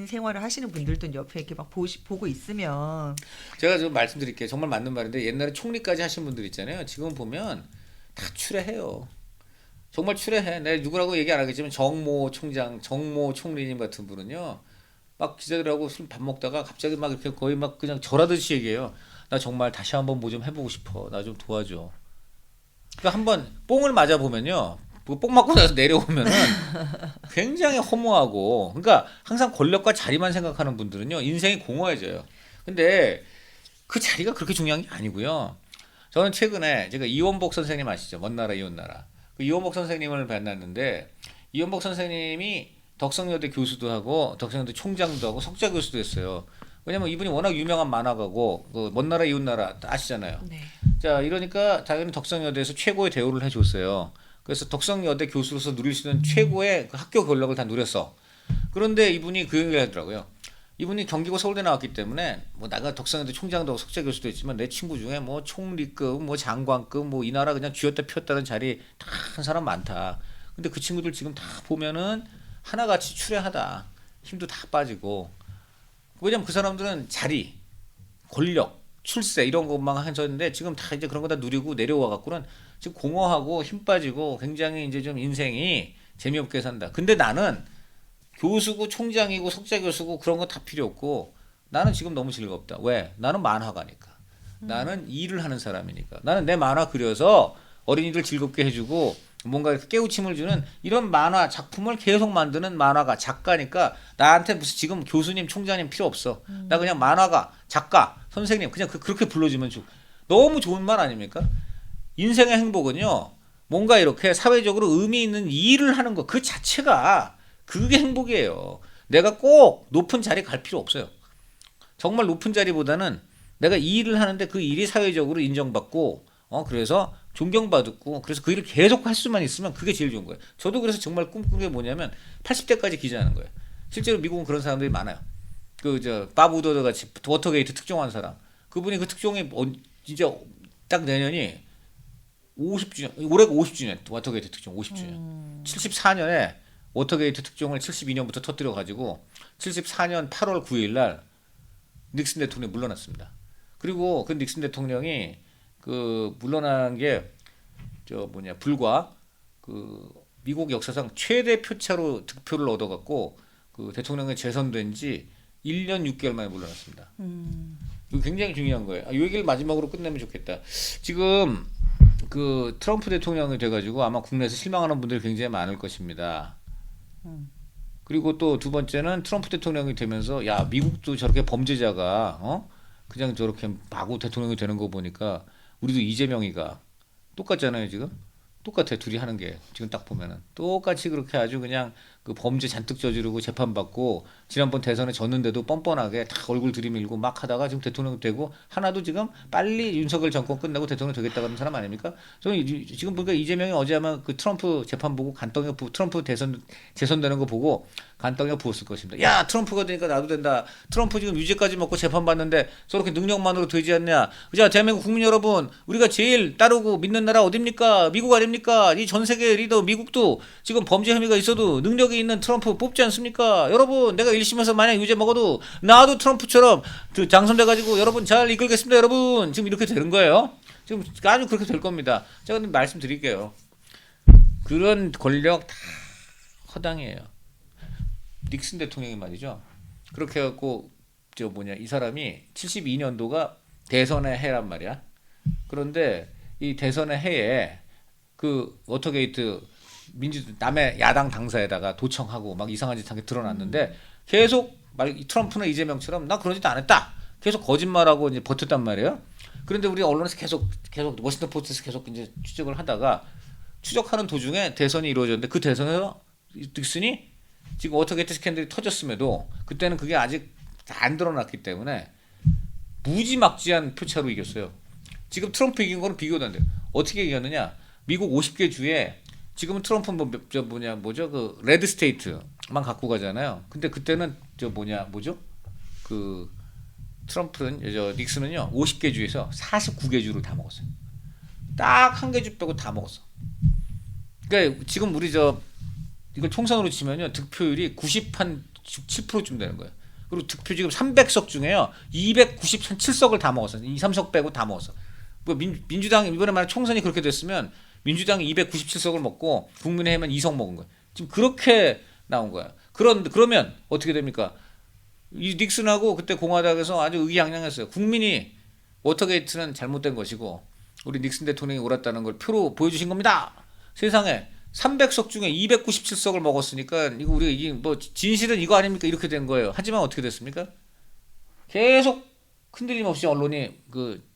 생활을 하시는 분들도 옆에 이렇게 막 보고 있으면 제가 좀 말씀드릴게요. 정말 맞는 말인데 옛날에 총리까지 하신 분들 있잖아요. 지금 보면 다 추레해요. 정말 추레해. 내가 누구라고 얘기 안 하겠지만 정모 총장, 정모 총리님 같은 분은요. 막 기자들하고 술 밥 먹다가 갑자기 막 이렇게 거의 막 그냥 절하듯이 얘기해요. 나 정말 다시 한번 뭐 좀 해보고 싶어. 나 좀 도와줘. 그러니까 한번 뽕을 맞아 보면요. 뽕 맞고 나서 내려오면은 굉장히 허무하고, 그러니까 항상 권력과 자리만 생각하는 분들은요 인생이 공허해져요. 근데 그 자리가 그렇게 중요한 게 아니고요. 저는 최근에 제가 이원복 선생님 아시죠? 먼 나라 이웃 나라. 그 이원복 선생님을 만났는데 이원복 선생님이 덕성여대 교수도 하고 덕성여대 총장도 하고 석좌 교수도 했어요. 왜냐면 이분이 워낙 유명한 만화가고 그 먼 나라 이웃 나라 아시잖아요. 네. 자, 이러니까 당연히 덕성여대에서 최고의 대우를 해줬어요. 그래서 덕성여대 교수로서 누릴 수 있는 최고의 그 학교 권력을 다 누렸어. 그런데 이분이 그 얘기를 하더라고요. 이분이 경기고 서울대 나왔기 때문에 뭐 내가 덕성여대 총장도 하고 석좌 교수도 했지만 내 친구 중에 뭐 총리급, 뭐 장관급, 뭐 이 나라 그냥 쥐었다 피웠다는 자리 다 한 사람 많다. 근데 그 친구들 지금 다 보면은 하나같이 추레하다. 힘도 다 빠지고. 왜냐면 그 사람들은 자리, 권력, 출세 이런 것만 하셨는데 지금 다 이제 그런 거 다 누리고 내려와 갖고는 지금 공허하고 힘 빠지고 굉장히 이제 좀 인생이 재미없게 산다. 근데 나는 교수고 총장이고 석좌 교수고 그런 거 다 필요 없고 나는 지금 너무 즐겁다. 왜? 나는 만화가니까. 나는 일을 하는 사람이니까. 나는 내 만화 그려서 어린이들 즐겁게 해주고 뭔가 이렇게 깨우침을 주는 이런 만화 작품을 계속 만드는 만화가 작가니까 나한테 무슨 지금 교수님 총장님 필요 없어. 나 그냥 만화가 작가 선생님 그냥 그렇게 불러주면 너무 좋은 말 아닙니까? 인생의 행복은요 뭔가 이렇게 사회적으로 의미 있는 일을 하는 거 그 자체가 그게 행복이에요. 내가 꼭 높은 자리 갈 필요 없어요. 정말 높은 자리보다는 내가 이 일을 하는데 그 일이 사회적으로 인정받고 그래서 존경받고 그래서 그 일을 계속 할 수만 있으면 그게 제일 좋은 거예요. 저도 그래서 정말 꿈꾸는 게 뭐냐면 80대까지 기자하는 거예요. 실제로 미국은 그런 사람들이 많아요. 밥 우더드 같이 워터게이트 특종한 사람. 그분이 그 특종이 진짜 딱 내년이 50주년, 올해가 50주년 워터게이트 특종 50주년. 74년에 워터게이트 특종을 72년부터 터뜨려 가지고 74년 8월 9일 날 닉슨 대통령이 물러났습니다. 그리고 그 닉슨 대통령이 그 물러난 게 불과 그 미국 역사상 최대 표차로 득표를 얻어갖고 그 대통령에 재선된 지 1년 6개월 만에 물러났습니다. 이거 굉장히 중요한 거예요. 이 얘기를 마지막으로 끝내면 좋겠다. 지금 그 트럼프 대통령이 돼가지고 아마 국내에서 실망하는 분들이 굉장히 많을 것입니다. 그리고 또 두 번째는 트럼프 대통령이 되면서 야 미국도 저렇게 범죄자가 그냥 저렇게 마구 대통령이 되는 거 보니까 우리도 이재명이가 똑같잖아요 지금. 똑같아 둘이 하는 게 지금 딱 보면은 똑같이 그렇게 아주 그냥 그 범죄 잔뜩 저지르고 재판받고 지난번 대선에 졌는데도 뻔뻔하게 다 얼굴 들이밀고 막 하다가 지금 대통령 되고 하나도 지금 빨리 윤석열 정권 끝내고 대통령 되겠다고 하는 사람 아닙니까? 저는 지금 보니까 이재명이 어제 아마 그 트럼프 재판 보고 간떡에 트럼프 재선되는 거 보고 간떡에 부었을 것입니다. 야 트럼프가 되니까 나도 된다. 트럼프 지금 유죄까지 먹고 재판받는데 저렇게 능력만으로 되지 않냐. 자 대한민국 국민 여러분 우리가 제일 따르고 믿는 나라 어딥니까? 미국 아닙니까? 이 전 세계 리더 미국도 지금 범죄 혐의가 있어도 능력이 있는 트럼프 뽑지 않습니까? 여러분 내가 1심에서 만약 유죄 먹어도 나도 트럼프처럼 당선돼가지고 여러분 잘 이끌겠습니다. 여러분 지금 이렇게 되는 거예요. 지금 아주 그렇게 될 겁니다. 제가 말씀드릴게요. 그런 권력 다 허당이에요. 닉슨 대통령이 말이죠. 그렇게 해갖고 이 사람이 72년도가 대선의 해란 말이야. 그런데 이 대선의 해에 그 워터게이트 남의 야당 당사에다가 도청하고 막 이상한 짓 한 게 드러났는데 계속 트럼프는 이재명처럼 나 그런 짓 안 했다. 계속 거짓말하고 이제 버텼단 말이에요. 그런데 우리 언론에서 계속 워싱턴 포스트에서 계속 이제 추적하는 도중에 대선이 이루어졌는데 그 대선에서 닉슨이 지금 워터게이트 스캔들이 터졌음에도 그때는 그게 아직 안 드러났기 때문에 무지막지한 표차로 이겼어요. 지금 트럼프 이긴 거는 비교도 안 돼요. 어떻게 이겼느냐? 미국 50개 주에 지금은 트럼프는 그 레드 스테이트만 갖고 가잖아요. 근데 그때는 그 트럼프는 닉슨은요 50개 주에서 49개 주를 다 먹었어요. 딱 한 개 주 빼고 다 먹었어. 그러니까 지금 우리 이걸 총선으로 치면요 득표율이 97%쯤 되는 거예요. 그리고 득표 지금 300석 중에요 297석을 다 먹었어. 2, 3석 빼고 다 먹었어. 민주당 이번에 만약 총선이 그렇게 됐으면 민주당이 297석을 먹고 국민의힘은 2석 먹은 거예요. 지금 그렇게 나온 거야. 그러면 어떻게 됩니까? 이 닉슨하고 그때 공화당에서 아주 의기양양했어요. 국민이 워터게이트는 잘못된 것이고 우리 닉슨 대통령이 옳았다는 걸 표로 보여주신 겁니다. 세상에 300석 중에 297석을 먹었으니까 이게 진실은 이거 아닙니까? 이렇게 된 거예요. 하지만 어떻게 됐습니까? 계속 흔들림 없이 언론이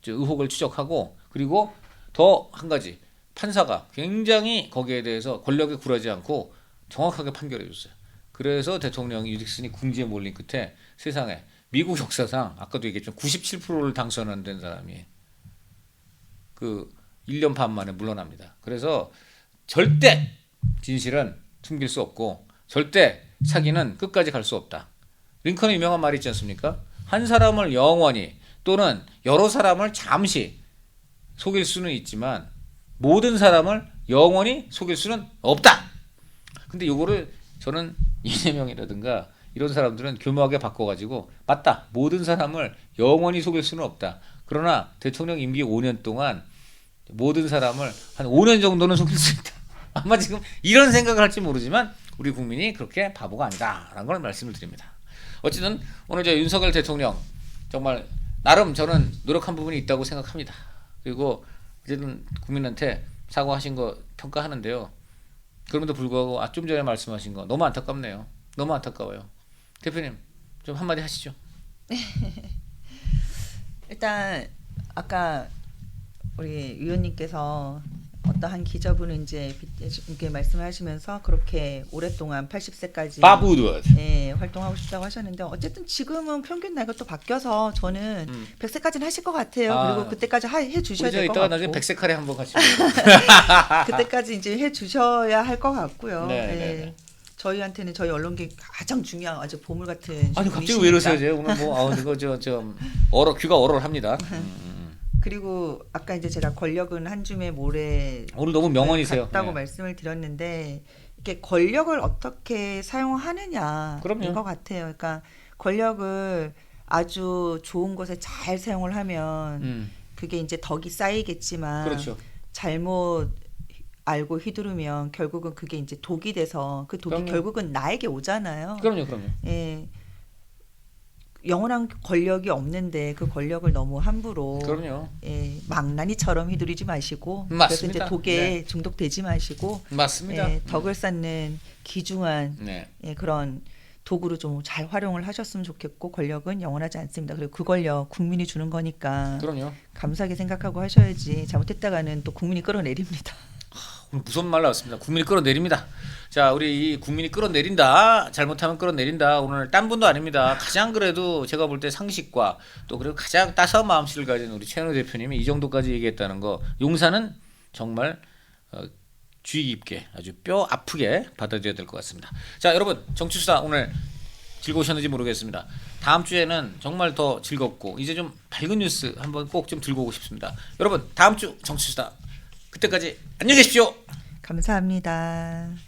의혹을 추적하고 그리고 더 한 가지 판사가 굉장히 거기에 대해서 권력에 굴하지 않고 정확하게 판결해 줬어요. 그래서 대통령 닉슨이 궁지에 몰린 끝에 세상에 미국 역사상 아까도 얘기했지만 97%를 당선된 사람이 1년 반 만에 물러납니다. 그래서 절대 진실은 숨길 수 없고 절대 사기는 끝까지 갈 수 없다. 링컨의 유명한 말이 있지 않습니까? 한 사람을 영원히 또는 여러 사람을 잠시 속일 수는 있지만 모든 사람을 영원히 속일 수는 없다. 근데 이거를 저는 이재명이라든가 이런 사람들은 교묘하게 바꿔가지고 맞다. 모든 사람을 영원히 속일 수는 없다. 그러나 대통령 임기 5년 동안 모든 사람을 한 5년 정도는 속일 수 있다. 아마 지금 이런 생각을 할지 모르지만 우리 국민이 그렇게 바보가 아니다라는 걸 말씀을 드립니다. 어쨌든 오늘 윤석열 대통령 정말 나름 저는 노력한 부분이 있다고 생각합니다. 그리고 어쨌든 국민한테 사과하신 거 평가하는데요. 그럼에도 불구하고 좀 전에 말씀하신 거 너무 안타깝네요. 너무 안타까워요. 대표님 좀 한마디 하시죠. 일단 아까 우리 위원님께서 어떠한 기자분은 이렇게 말씀을 하시면서 그렇게 오랫동안 80세까지 활동하고 싶다고 하셨는데 어쨌든 지금은 평균 나이가 또 바뀌어서 저는 100세까지는 하실 것 같아요. 그리고 그때까지 해 주셔야 될 것 같고. 이따가 나중에 100세 카레 한번 같이 그때까지 이제 해 주셔야 할 것 같고요. 네. 저희한테는 저희 언론계 가장 중요한 아주 보물 같은 아니 갑자기 왜 이러세요? 오늘 이거 귀가 얼얼합니다. 그리고 아까 이제 제가 권력은 한 줌의 모래 오늘 너무 명언이세요. 같다고 말씀을 드렸는데 이렇게 권력을 어떻게 사용하느냐인 것 같아요. 그러니까 권력을 아주 좋은 곳에 잘 사용을 하면 그게 이제 덕이 쌓이겠지만 그렇죠. 잘못 알고 휘두르면 결국은 그게 이제 독이 돼서 그 독이 결국은 나에게 오잖아요. 그럼요. 예. 영원한 권력이 없는데 그 권력을 너무 함부로 망나니처럼 휘두르지 마시고 맞습니다. 그래서 이제 독에 중독되지 마시고 맞습니다. 덕을 쌓는 귀중한 그런 도구로 좀 잘 활용을 하셨으면 좋겠고 권력은 영원하지 않습니다. 그리고 그 권력 국민이 주는 거니까 감사하게 생각하고 하셔야지 잘못했다가는 또 국민이 끌어내립니다. 오늘 무서운 말 나왔습니다. 국민이 끌어내립니다. 자, 우리 이 국민이 끌어내린다. 잘못하면 끌어내린다. 오늘 딴 분도 아닙니다. 가장 그래도 제가 볼 때 상식과 또 그리고 가장 따스한 마음씨를 가진 우리 최현우 대표님이 이 정도까지 얘기했다는 거 용사는 정말 주의 깊게 아주 뼈 아프게 받아들여야 될 것 같습니다. 자, 여러분 정치수다 오늘 즐거우셨는지 모르겠습니다. 다음 주에는 정말 더 즐겁고 이제 좀 밝은 뉴스 한번 꼭 좀 들고 오고 싶습니다. 여러분 다음 주 정치수다 그때까지 안녕히 계십시오. 감사합니다.